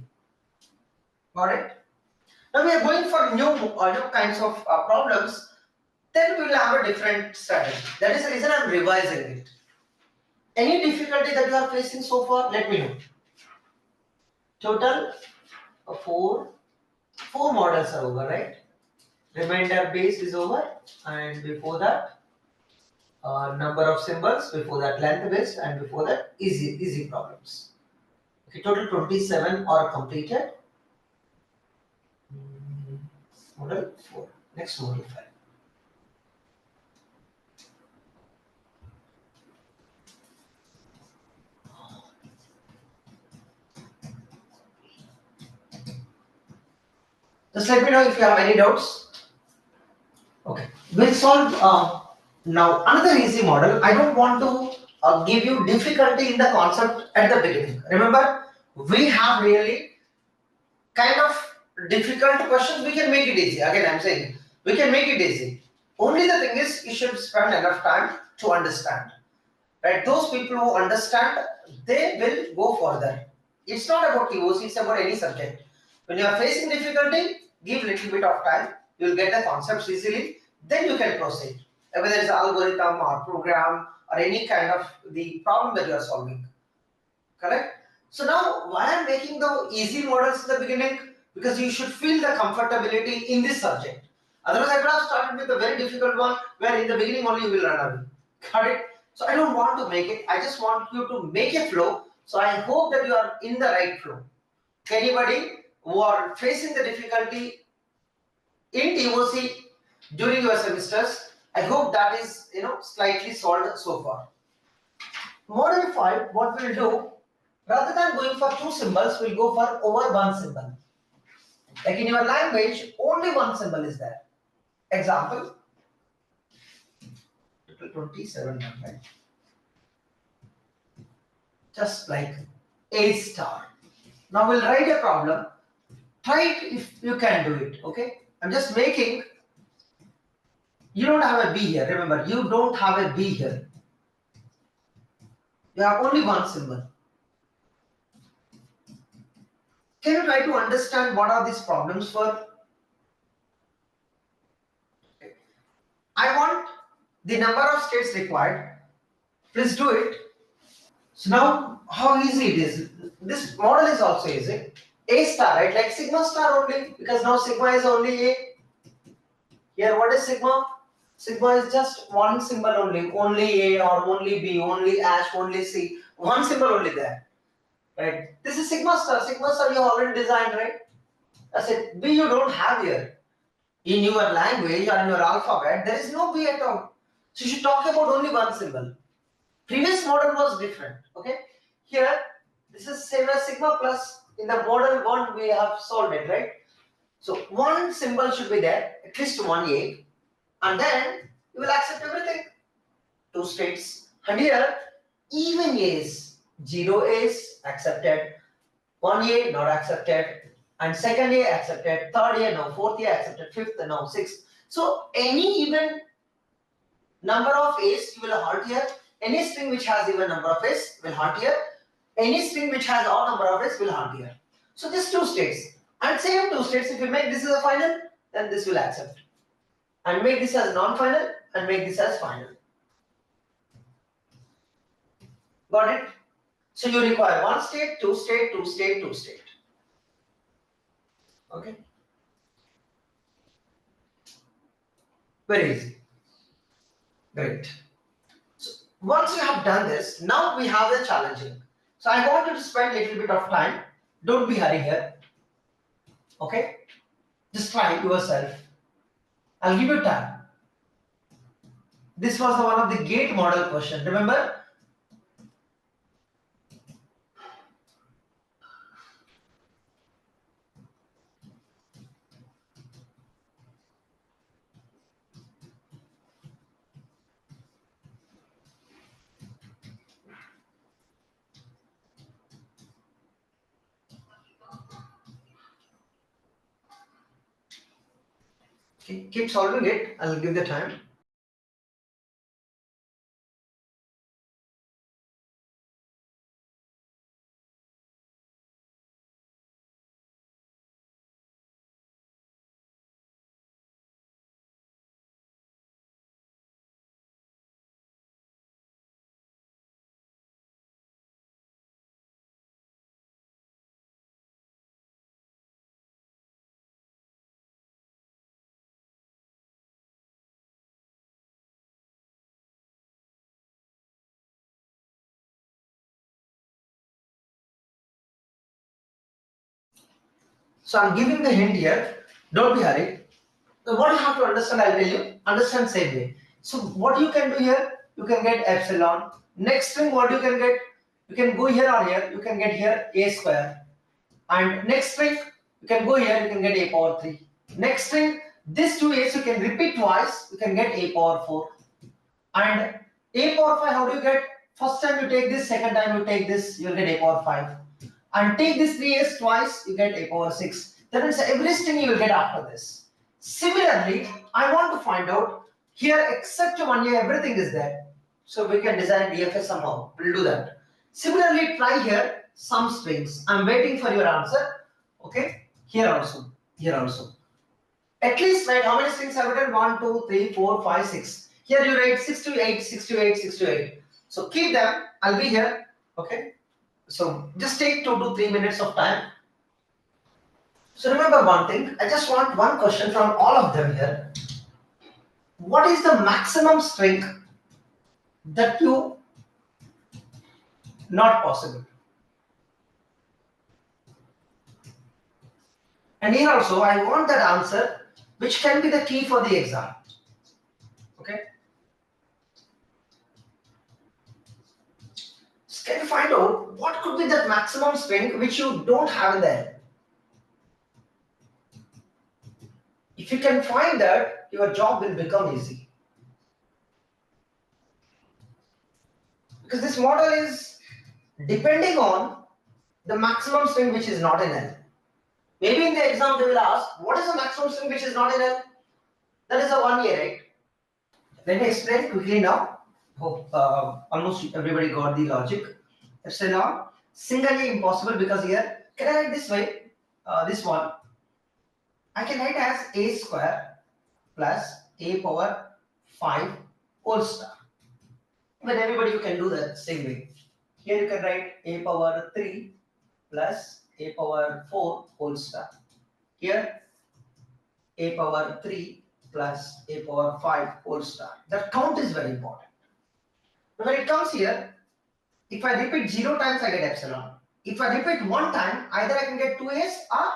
Got it? Now we are going for new kinds of problems. Then we will have a different strategy. That is the reason I am revising it. Any difficulty that you are facing so far, let me know. Total four models are over, right? Remainder base is over, and before that, number of symbols. Before that, length based, and before that, easy problems. Okay, total 27 are completed. Model 4. Next model 5. Just let me know if you have any doubts. Okay, we'll solve now another easy model. I don't want to give you difficulty in the concept at the beginning. Remember, we have really kind of difficult questions. We can make it easy. Again, I'm saying we can make it easy. Only the thing is, you should spend enough time to understand. Right? Those people who understand, they will go further. It's not about POC, it's about any subject. When you are facing difficulty, give little bit of time, you will get the concepts easily, then you can proceed. Whether it's algorithm or program or any kind of the problem that you are solving. Correct? So now, why I'm making the easy models in the beginning? Because you should feel the comfortability in this subject. Otherwise, I could have started with a very difficult one where in the beginning only you will run away. Got it? So I don't want to make it. I just want you to make a flow. So I hope that you are in the right flow. Anybody who are facing the difficulty in TOC during your semesters, I hope that is slightly solved so far. Model 5, what we'll do, rather than going for two symbols, we'll go for over one symbol. Like in your language, only one symbol is there. Example, 27, right? Just like A star. Now we'll write a problem. Try it if you can do it, okay? I'm just making, you don't have a B here. Remember, you don't have a B here. You have only one symbol. Can you try to understand what are these problems for? I want the number of states required. Please do it. So now, how easy it is. This model is also easy. A star, right? Like sigma star only, because now sigma is only A. Here, what is sigma? Sigma is just one symbol only A or only B, only ash, only C. One symbol only there. Right? This is sigma star. Sigma star you already designed, right? That's it. B you don't have here. In your language or in your alphabet, there is no B at all. So you should talk about only one symbol. Previous model was different. Okay. Here, this is same as sigma plus. In the model 1, we have solved it, right? So one symbol should be there, at least one A, and then you will accept everything. Two states. And here, even A's, 0 A's accepted, 1 A not accepted, and second A accepted, third A no, fourth A accepted, fifth no, sixth. So any even number of A's you will halt here. Any string which has even number of A's will halt here. Any string which has odd number of A's will halt here. So these two states. And same two states, if you make this as a final, then this will accept. And make this as non-final and make this as final. Got it? So you require one state, two state, two state, two state. Okay? Very easy. Great. So once you have done this, now we have the challenging. So I want you to spend a little bit of time. Don't be hurry here. Okay? Just try it yourself. I'll give you time. This was the one of the gate model question. Remember? Okay, keep solving it. I'll give the time. So I'm giving the hint here. Don't be hurried. So what you have to understand, I'll tell you. Understand same way. So what you can do here, you can get epsilon. Next thing, what you can get, you can go here or here. You can get here a square. And next thing, you can go here. You can get a power 3. Next thing, this two a's you can repeat twice. You can get a power 4. And a power 5, how do you get? First time you take this, second time you take this, you'll get a power 5. And take this 3s twice, you get a power 6. That means everything you will get after this. Similarly, I want to find out here except 1a, everything is there. So we can design DFS somehow. We'll do that. Similarly, try here some strings. I'm waiting for your answer. Okay, here also, here also. At least write how many strings have you done? 1, 2, 3, 4, 5, 6. Here you write 6 to 8, 6 to 8, 6 to 8. So keep them. I'll be here. Okay. So just take 2 to 3 minutes of time. So remember one thing. I just want one question from all of them here. What is the maximum string that you not possible? And here also I want that answer which can be the key for the exam. Okay. So can you find out what could be that maximum string which you don't have in there? If you can find that, your job will become easy. Because this model is depending on the maximum string which is not in L. Maybe in the exam they will ask, what is the maximum string which is not in L? That is a 1a, right? Let me explain quickly now. Hope almost everybody got the logic. Epsilon, singly impossible because here, can I write this way? This one. I can write as a square plus a power 5 whole star. But everybody you can do that same way. Here you can write a power 3 plus a power 4 whole star. Here a power 3 plus a power 5 whole star. That count is very important. Now when it comes here, if I repeat 0 times I get epsilon. If I repeat 1 time, either I can get 2a's or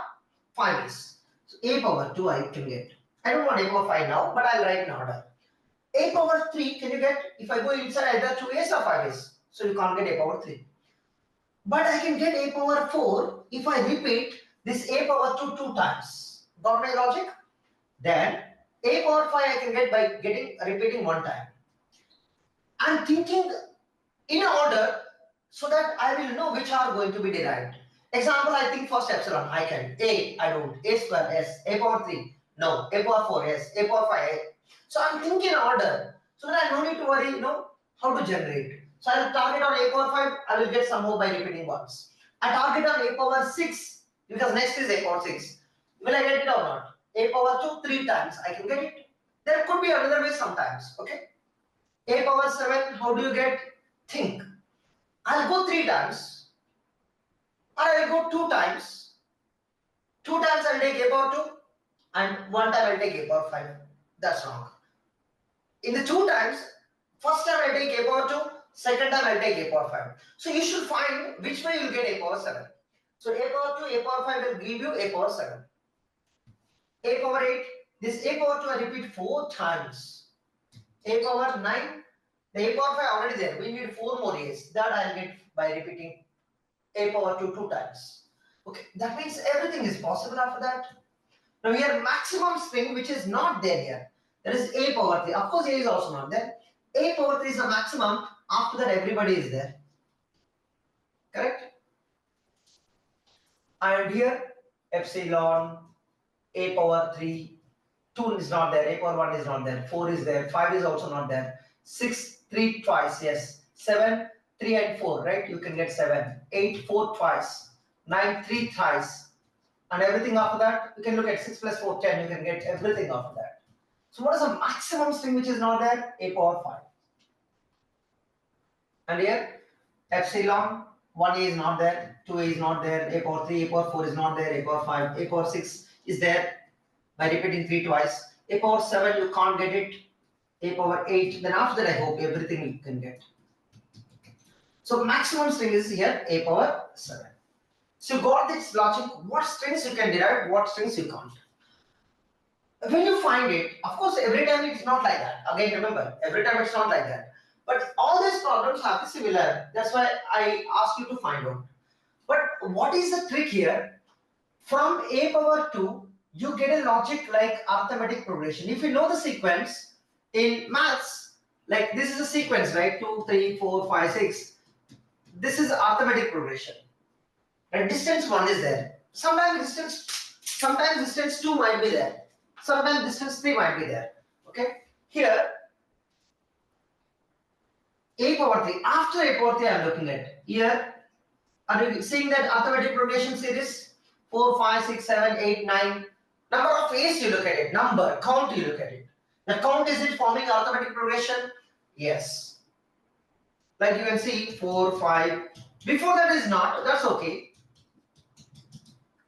5a's. So a power 2 I can get. I don't want a power 5 now, but I'll write in order. A power 3 can you get if I go inside either 2a's or 5a's. So you can't get a power 3. But I can get a power 4 if I repeat this a power 2 times. Got my logic? Then a power 5 I can get by repeating 1 time. I'm thinking in order so that I will know which are going to be derived. Example, I think first epsilon, I can. I don't. A square, S. A power 3, no. A power 4, S. A power 5, A. So I'm thinking in order. So that I don't need to worry, how to generate. So I'll target on a power 5, I will get some more by repeating once. I target on a power 6, because next is a power 6. Will I get it or not? A power 2, 3 times, I can get it. There could be another way sometimes, okay? A power 7, how do you get? Think. I'll go 3 times, or I'll go 2 times. 2 times I'll take a power 2, and 1 time I'll take a power 5. That's wrong. In the 2 times, first time I'll take a power 2, second time I'll take a power 5. So you should find which way you'll get a power 7. So a power 2, a power 5 will give you a power 7. A power 8, this a power 2 I repeat 4 times. A power 9, the a power 5 already there. We need 4 more a's. That I'll get by repeating a power 2 times. Okay, that means everything is possible after that. Now here maximum string which is not there here. That is a power 3. Of course, a is also not there. A power 3 is the maximum. After that, everybody is there. Correct? And here, epsilon, a power 3, 2 is not there, a power 1 is not there, 4 is there, 5 is also not there, 6, 3 twice, yes, 7, 3 and 4, right? You can get 7, 8, 4 twice, 9, 3 thrice, and everything after that, you can look at 6 plus 4, 10, you can get everything after that. So what is the maximum string which is not there? A power 5. And here, epsilon, 1a is not there, 2a is not there, a power 3, a power 4 is not there, a power 5, a power 6 is there by repeating 3 twice, a power 7 you can't get it, a power 8, then after that I hope everything you can get. So maximum string is here a power 7. So you got this logic, what strings you can derive, what strings you can't. When you find it, of course, every time it's not like that. Again, remember, every time it's not like that. But all these problems have the similar. That's why I asked you to find out. But what is the trick here? From a power 2, you get a logic like arithmetic progression. If you know the sequence in maths, like this is a sequence, right? 2, 3, 4, 5, 6. This is arithmetic progression. And distance 1 is there. Sometimes distance 2 might be there. Sometimes distance 3 might be there. Okay. Here, a power 3. After a power 3, I am looking at. Here, are you seeing that arithmetic progression series? 4, 5, 6, 7, 8, 9. Number of a's you look at it. Number, count you look at it. The count, is it forming arithmetic progression? Yes. Like you can see 4, 5. Before that is not, that's okay.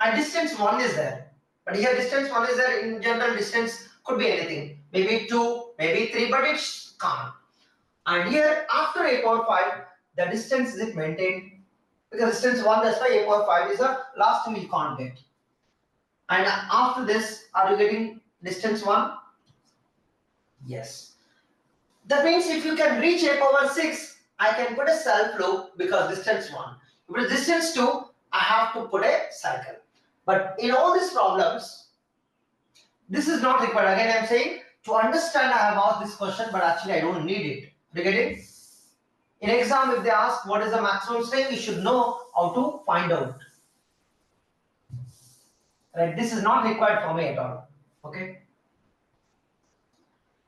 And distance 1 is there. But here distance 1 is there. In general, distance could be anything. Maybe 2, maybe 3, but it's common. And here after a power 5, the distance is maintained. Because distance 1, that's why a power 5 is the last thing you can't get. And after this, are you getting distance 1? Yes. That means if you can reach a power 6, I can put a self loop because distance 1. If it is distance 2, I have to put a cycle. But in all these problems, this is not required. Again, I am saying to understand, I have asked this question, but actually I don't need it. You get it? In exam, if they ask what is the maximum string, you should know how to find out. Right? This is not required for me at all. Okay.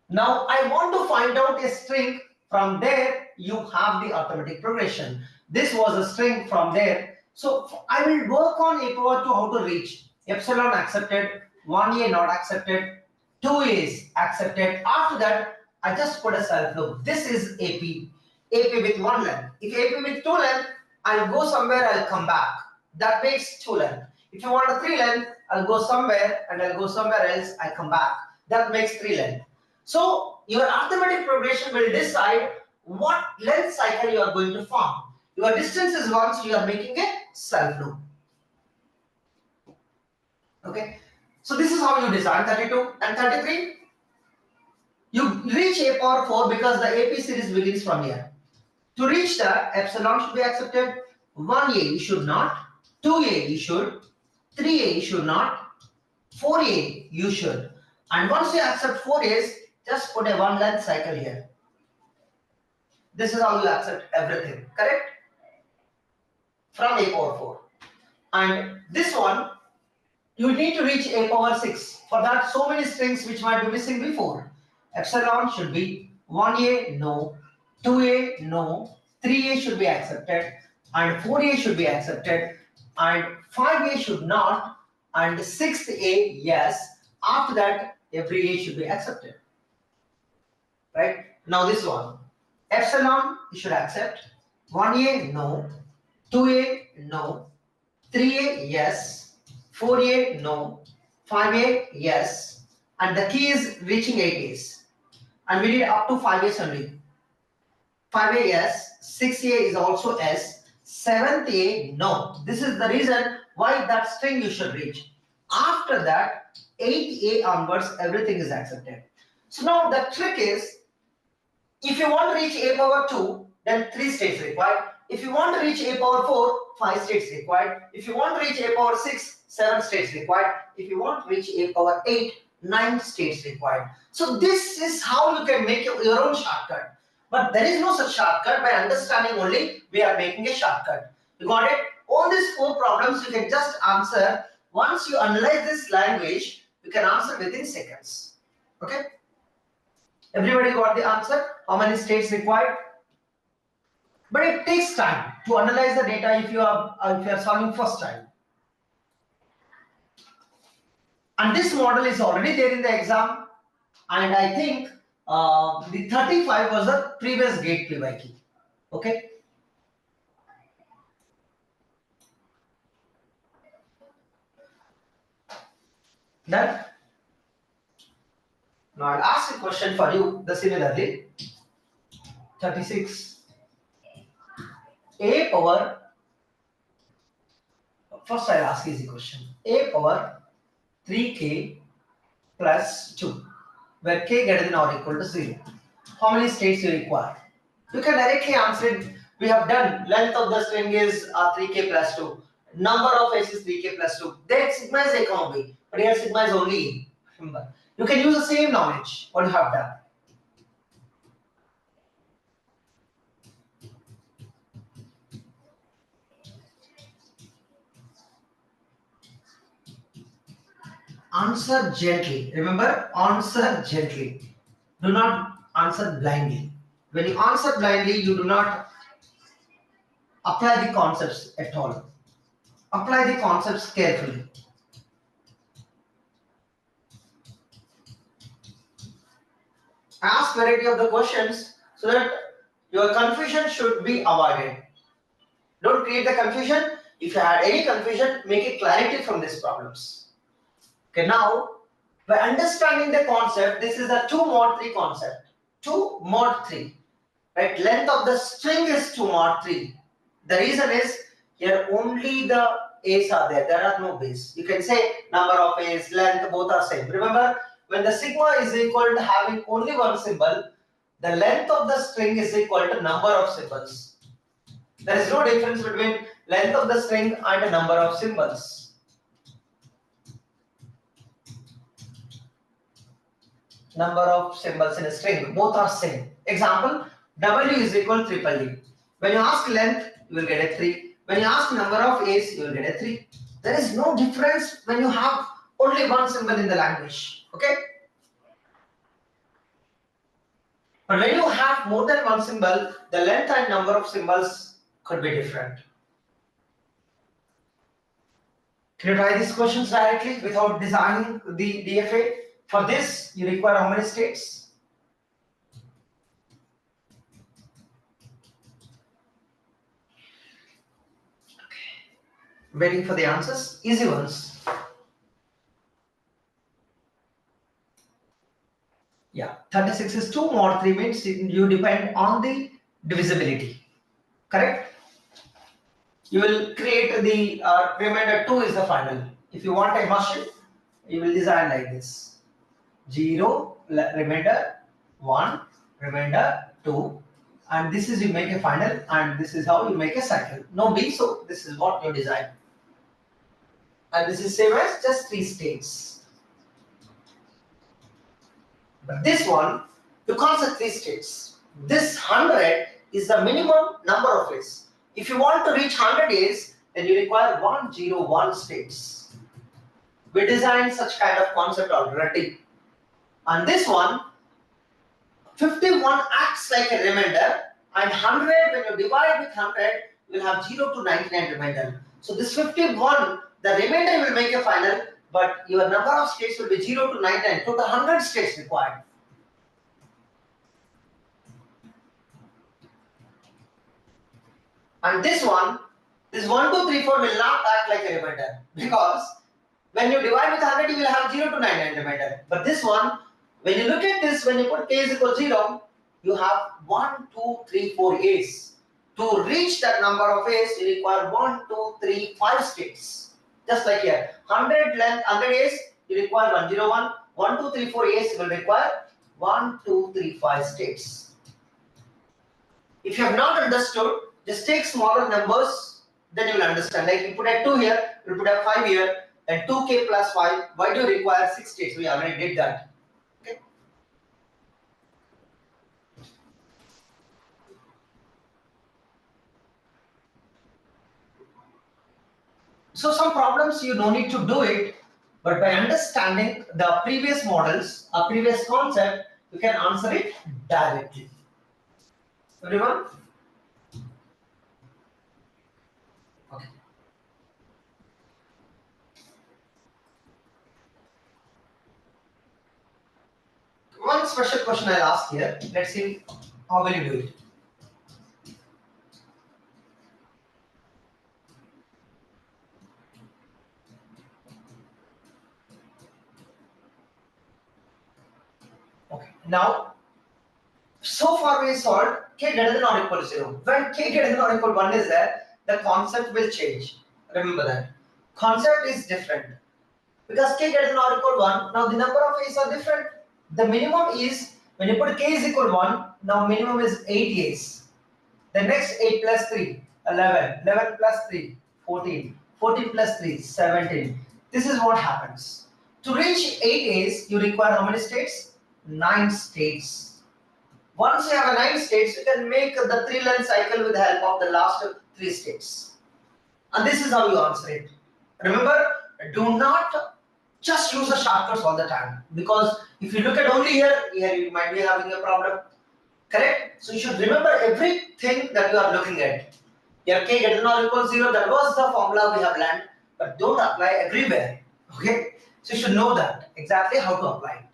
Now I want to find out a string. From there, you have the arithmetic progression. This was a string from there. So I will work on a power 2 how to reach. Epsilon accepted, 1a not accepted, 2a is accepted. After that, I just put a self loop. This is AP. AP with 1 length. If AP with 2 length, I'll go somewhere, I'll come back. That makes 2 length. If you want a 3 length, I'll go somewhere and I'll go somewhere else, I come back. That makes 3 length. So your arithmetic progression will decide what length cycle you are going to form. Your distance is 1, so you are making a self loop. Okay. So this is how you design 32 and 33. You reach a power 4 because the AP series begins from here. To reach that, epsilon should be accepted. 1a you should not. 2a you should. 3a you should not. 4a you should. And once you accept 4a's, just put a 1 length cycle here. This is how you accept everything, correct? From a power 4. And this one, you need to reach a power 6. For that, so many strings which might be missing before. Epsilon should be 1a, no. 2a, no. 3a should be accepted. And 4a should be accepted. And 5a should not. And 6a, yes. After that, every a should be accepted. Right? Now this one. Epsilon, you should accept. 1a, no. 2a, no. 3a, yes. 4a, no. 5a, yes. And the key is reaching 8a's. And we need up to 5a's only. 5a, yes. 6a is also s. 7th a, no. This is the reason why that string you should reach. After that, 8a onwards, everything is accepted. So now the trick is, if you want to reach a power 2, then 3 states required. If you want to reach a power 4, 5 states required. If you want to reach a power 6, 7 states required. If you want to reach a power 8, 9 states required. So this is how you can make your own shortcut. But there is no such shortcut. By understanding only, we are making a shortcut. You got it? All these 4 problems you can just answer. Once you analyze this language, you can answer within seconds. Okay? Everybody got the answer? How many states required? But it takes time to analyze the data if you are solving first time. And this model is already there in the exam. And I think the 35 was the previous gate PYQ. Okay. Done. Now I'll ask a question for you. The similarly, 36. A power first I'll ask easy question. A power 3k plus 2, where k greater than or equal to 0. How many states you require? You can directly answer it. We have done length of the string is 3k plus 2. Number of s is 3k plus 2. Then sigma is a comma b. But here sigma is only e. Remember. You can use the same knowledge. What you have done. Answer gently. Remember, answer gently. Do not answer blindly. When you answer blindly, you do not apply the concepts at all. Apply the concepts carefully. Ask variety of the questions so that your confusion should be avoided. Don't create the confusion. If you had any confusion, make it clarity from these problems. Okay, now by understanding the concept, this is a 2 mod 3 concept. 2 mod 3. Right? Length of the string is 2 mod 3. The reason is here only the a's are there. There are no b's. You can say number of a's, length, both are same. Remember, when the sigma is equal to having only one symbol, the length of the string is equal to number of symbols. There is no difference between length of the string and the number of symbols. Number of symbols in a string, both are same. Example, W is equal to triple D. When you ask length, you will get a 3. When you ask number of A's, you will get a 3. There is no difference when you have only one symbol in the language. Okay? But when you have more than one symbol, the length and number of symbols could be different. Can you try these questions directly without designing the DFA? For this, you require how many states? Waiting for the answers. Easy ones. Yeah, 36 is 2 mod 3 means you depend on the divisibility. Correct? You will create the remainder 2 is the final. If you want a machine, you will design like this. 0, remainder 1, remainder 2. And this is you make a final, and this is how you make a cycle. No B, so this is what you design. And this is same as just 3 states. But this one, you can't say 3 states. This 100 is the minimum number of A's. If you want to reach 100 A's, then you require 101 states. We designed such kind of concept already. And this one, 51 acts like a remainder, and 100, when you divide with 100, you will have 0 to 99 remainder. So this 51, the remainder will make a final, but your number of states will be 0 to 99, to the 100 states required. And this one, this 1, 2, 3, 4 will not act like a remainder, because when you divide with 100, you will have 0 to 99 remainder. But this one, when you look at this, when you put k is equal to 0, you have 1, 2, 3, 4 A's. To reach that number of A's, you require 1, 2, 3, 5 states. Just like here, 100 length, 100 A's, you require 101. 1, 2, 3, 4 A's will require 1, 2, 3, 5 states. If you have not understood, just take smaller numbers, then you will understand. Like you put a 2 here, you put a 5 here, and 2k plus 5. Why do you require 6 states? We already did that. Okay. So some problems you don't need to do it, but by understanding the previous models, a previous concept, you can answer it directly. Everyone? Okay. One special question I'll ask here. Let's see how will you do it. Okay. Now, so far we solved k greater than or equal to 0. When k greater than or equal to 1 is there, the concept will change. Remember that. concept is different. Because k greater than or equal 1, now the number of a's are different. The minimum is, when you put k is equal 1, now minimum is 8 a's. The next 8 plus 3, 11. 11 plus 3, 14. 14 plus 3, 17. This is what happens. To reach 8 a's, you require how many states? 9 states. Once you have 9 states, you can make the 3-line cycle with the help of the last 3 states. And this is how you answer it. Remember, do not just use the shortcuts all the time. Because if you look at only here you might be having a problem. Correct? So you should remember everything that you are looking at. Here k greater than or equals 0, that was the formula we have learned. But don't apply everywhere. Okay? So you should know that, exactly how to apply it.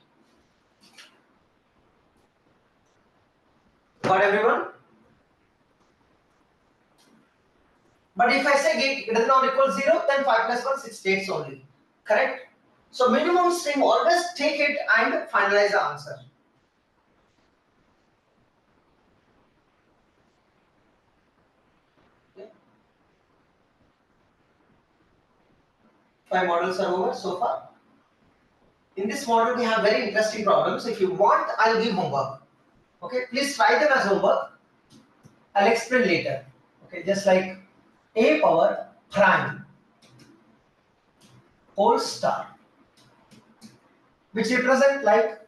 Got everyone? But if I say k greater than or equals 0, then 5 plus 1, 6 states only. Correct? So minimum string, always take it and finalize the answer. Okay. 5 models are over so far. In this model, we have very interesting problems. If you want, I'll give homework. Okay, please try them as homework. I'll explain later. Okay, just like a power prime whole star, which represent like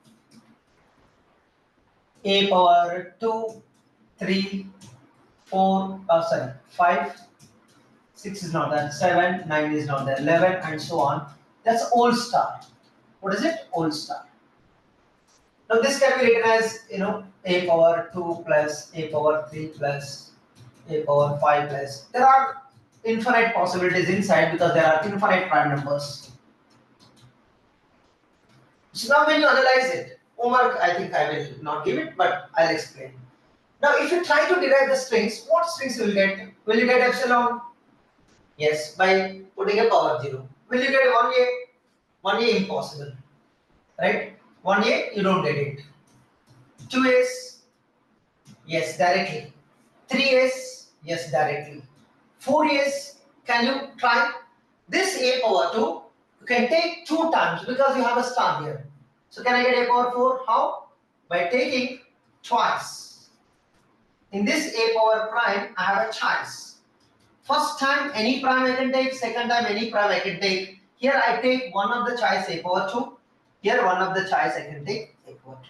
a power 2, 3, 4, 5, 6 is not there, 7, 9 is not there, 11, and so on. That's whole star. What is it? Whole star. Now this can be written as, a power 2 plus a power 3 plus a power 5 plus. There are infinite possibilities inside because there are infinite prime numbers. So now when you analyze it, homework I think I will not give it, but I'll explain. Now if you try to derive the strings, what strings will you get? Will you get epsilon? Yes, by putting a power 0. Will you get 1a? 1a impossible. Right? 1a, you don't get it. 2a's, yes, directly. 3a's, yes, directly. 4a's, can you try? This a power 2, you can take 2 times because you have a star here. So can I get a power 4? How? By taking twice. In this a power prime, I have a choice. First time any prime I can take, second time any prime I can take. Here I take one of the choice a power 2. Here one of the choice I can take a power 2.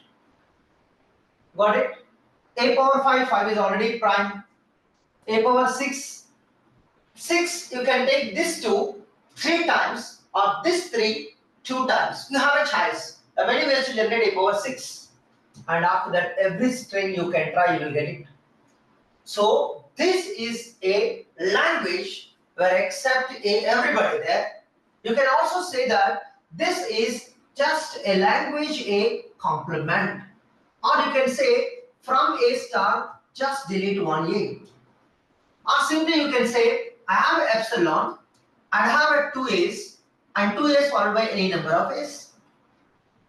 Got it? A power 5, 5 is already prime. A power 6, 6 you can take this 2 3 times or this 3 2 times. You have a choice. There are many ways to generate a power 6. And after that every string you can try, you will get it. So this is a language where except a everybody there. You can also say that this is just a language, a complement. Or you can say from a star just delete 1a. Or simply you can say I have epsilon, I have a 2a's and 2a's followed by any number of a's.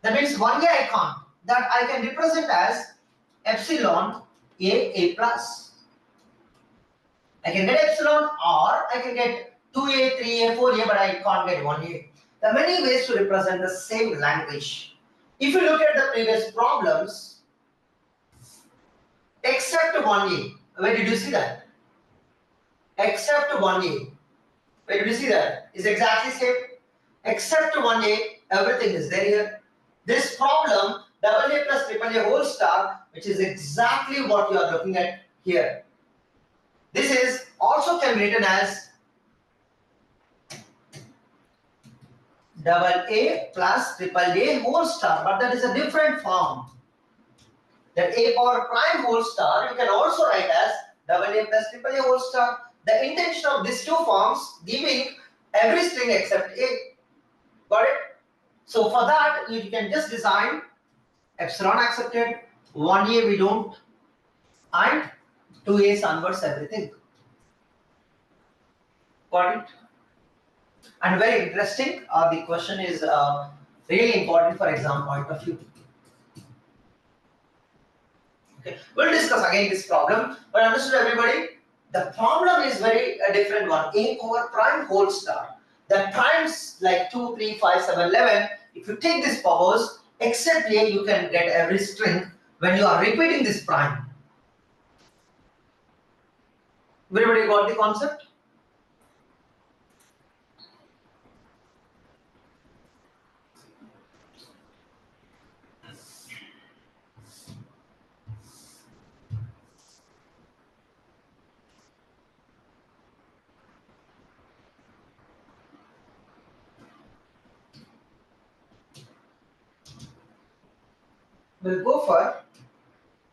That means 1a I can't. That I can represent as epsilon a plus. I can get epsilon or I can get 2a, 3a, 4a, but I can't get 1a. There are many ways to represent the same language. If you look at the previous problems, except 1a, where did you see that? Except 1a, where did you see that? Is exactly same. Except 1a, everything is there here. This problem, AA plus AAA whole star, which is exactly what you are looking at here. This is also can be written as AA plus AAA whole star, but that is a different form. That a power prime whole star, you can also write as AA plus AAA whole star. The intention of these two forms giving every string except a. Got it? So for that, you can just design epsilon accepted, 1a we don't, and 2a's inverse everything. Got it? And very interesting, the question is really important for exam point of view. Okay, we'll discuss again this problem, but understood everybody? The problem is very a different one, a power prime whole star. The primes like 2, 3, 5, 7, 11, if you take these powers, except here you can get every string when you are repeating this prime. Everybody got the concept? We'll go for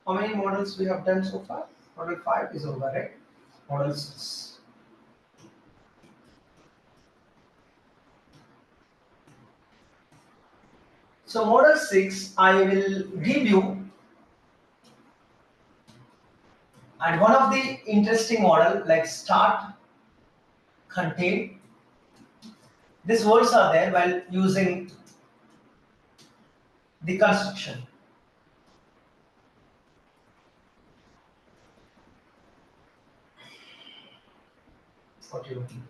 how many models we have done so far? Model 5 is over, right? Model 6. So model 6, I will give you, and one of the interesting model like start, contain. These words are there while using the construction. What you looking?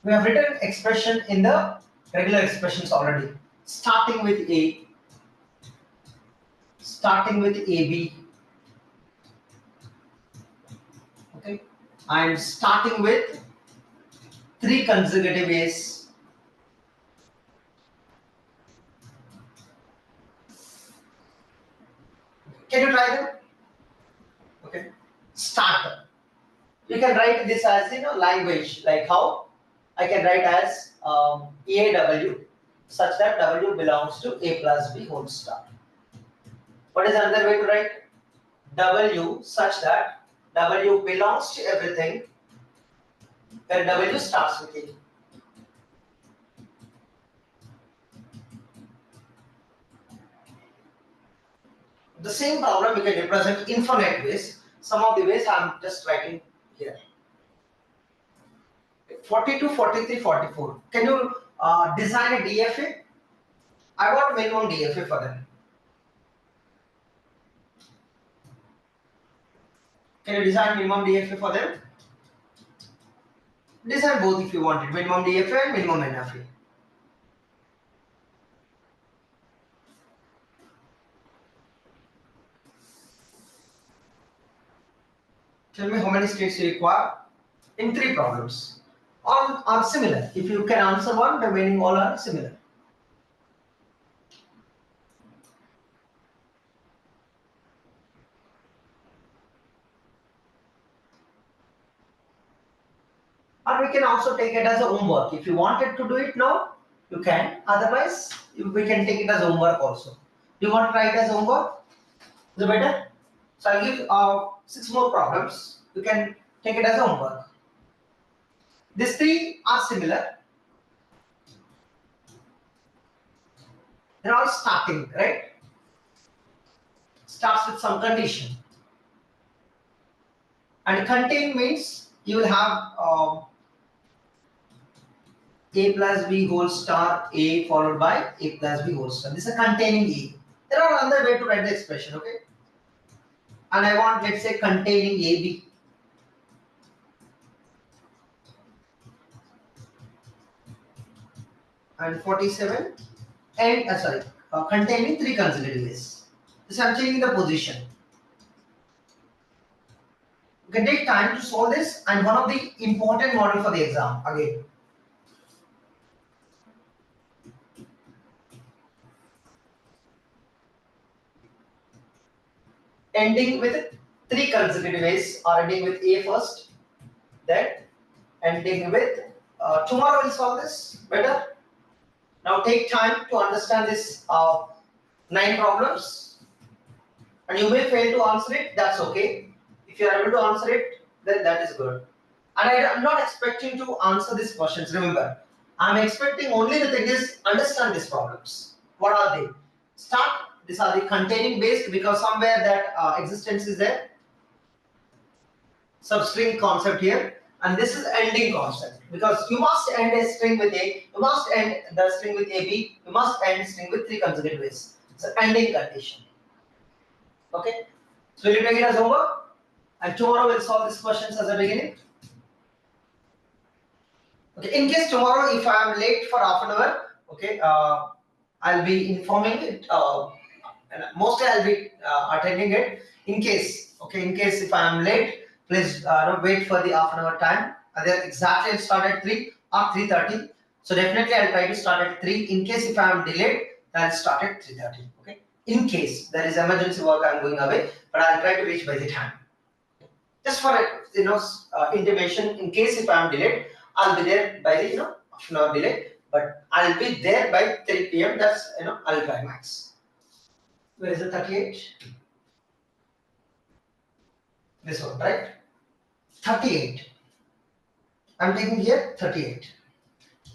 We have written expression in the regular expressions already. Starting with A, starting with AB, okay, and starting with 3 consecutive A's. Can you try them? Okay. Start. You can write this as language, like how I can write as AW such that W belongs to A plus B whole star. What is another way to write? W such that W belongs to everything where W starts with A. The same problem we can represent infinite ways. Some of the ways I am just writing here. 42, 43, 44. Can you design a DFA? I want minimum DFA for them. Can you design minimum DFA for them? Design both if you want it. Minimum DFA and minimum NFA. Tell me how many states you require in 3 problems. All are similar. If you can answer one, the remaining all are similar. And we can also take it as a homework. If you wanted to do it now, you can. Otherwise, we can take it as homework also. Do you want to try it as homework? Is it better? So I'll give 6 more problems. You can take it as homework. These 3 are similar. They're all starting, right? Starts with some condition. And contain means you will have A plus B whole star A followed by A plus B whole star. This is containing A. There are another way to write the expression, okay? And I want, let's say, containing AB. And 47 and containing 3 consecutive A's. This I'm changing the position. You can take time to solve this, and one of the important model for the exam again. Ending with 3 consecutive A's or ending with A first, then ending with tomorrow we'll solve this better. Now take time to understand this 9 problems, and you may fail to answer it. That's okay. If you are able to answer it, then that is good. And I'm not expecting to answer these questions. Remember, I'm expecting only the thing is understand these problems. What are they? Start. These are the containing based because somewhere that existence is there. Substring concept here. and this is ending constant, because you must end a string with A, you must end the string with AB, you must end string with 3 consecutive ways. It's an ending condition. Okay, so will you take it as homework? And tomorrow we'll solve these questions as a beginning. Okay, in case tomorrow if I am late for half an hour, okay, I'll be informing it. And mostly I'll be attending it. In case, okay, in case if I am late, please don't wait for the half an hour time. Either exactly I'll start at 3 or 3:30. So definitely I'll try to start at 3. In case if I am delayed, then I'll start at 3:30. Okay. In case there is emergency work, I'm going away, but I'll try to reach by the time. Just for intimation, in case if I am delayed, I'll be there by the half an hour delay, but I'll be there by 3 p.m. That's I'll try max. Where is the 38? This one, right? 38. I'm taking here 38.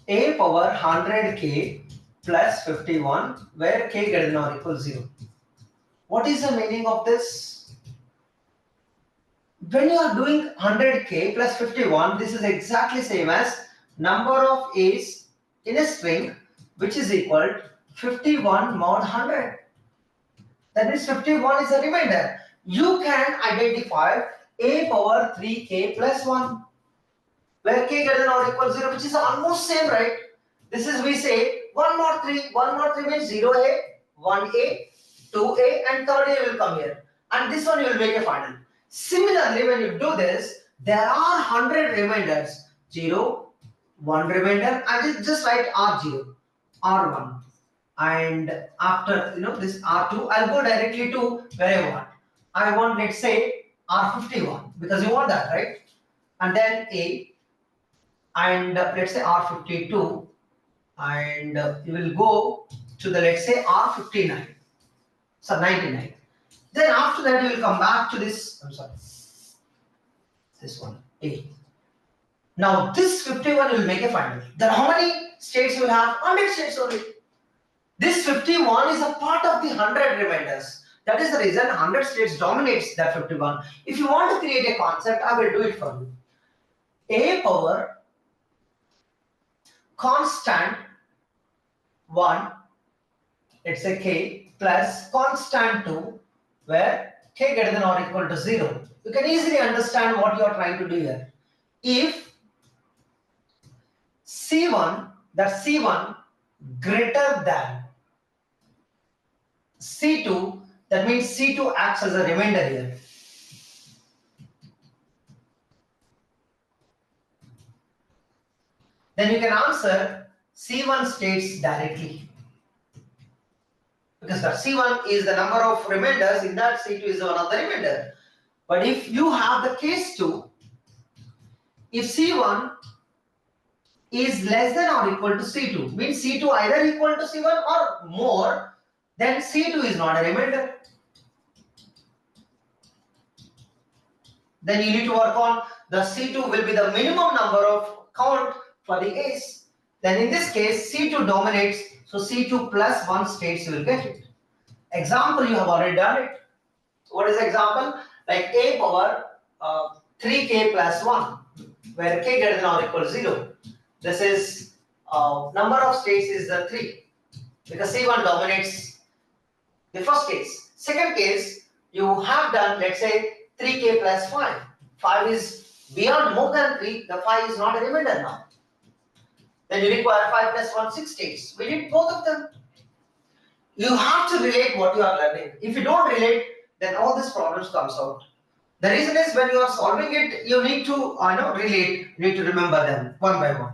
A power 100k plus 51, where k greater than or equals 0. What is the meaning of this? When you are doing 100k plus 51, this is exactly same as number of a's in a string, which is equal to 51 mod 100. That means 51 is a remainder. You can identify a power 3k plus 1, where k greater than or equals 0, which is almost same, right? This is, we say 1 mod 3. 1 mod 3 means 0a, 1a, 2a, and third a will come here. And this one you will make a final. Similarly, when you do this, there are 100 remainders. 0, 1 remainder, and just write R0, R1. And after this R2, I'll go directly to where I want. I want, let's say, R51, because you want that, right? And then A, and let's say R52, and you will go to the, let's say, R59, so 99. Then after that you will come back to this, I'm sorry, this one, A. Now this 51 will make a final. Then how many states you will have? 100 states only. This 51 is a part of the 100 remainders. That is the reason 100 states dominates that 51. If you want to create a concept, I will do it for you. A power constant 1, let's say k, plus constant 2, where k greater than or equal to 0. You can easily understand what you are trying to do here. If C1, that C1 greater than C2, that means C2 acts as a remainder here. Then you can answer C1 states directly, because that C1 is the number of remainders, in that C2 is one of the remainder. But if you have the case 2, if C1 is less than or equal to C2, means C2 either equal to C1 or more, then C2 is not a remainder. Then you need to work on the C2 will be the minimum number of count for the A's. Then in this case, C2 dominates, so C2 plus 1 states you will get it. Example, you have already done it. So what is the example? Like A power 3k plus 1, where k greater than or equal to 0. This is number of states is the 3, because C1 dominates the first case. Second case, you have done, let's say, 3k plus 5. 5 is beyond more than 3, the 5 is not a remainder now. Then you require 5 plus 1, 6 states. We need both of them. You have to relate what you are learning. If you don't relate, then all these problems comes out. The reason is when you are solving it, you need to relate, you need to remember them one by one.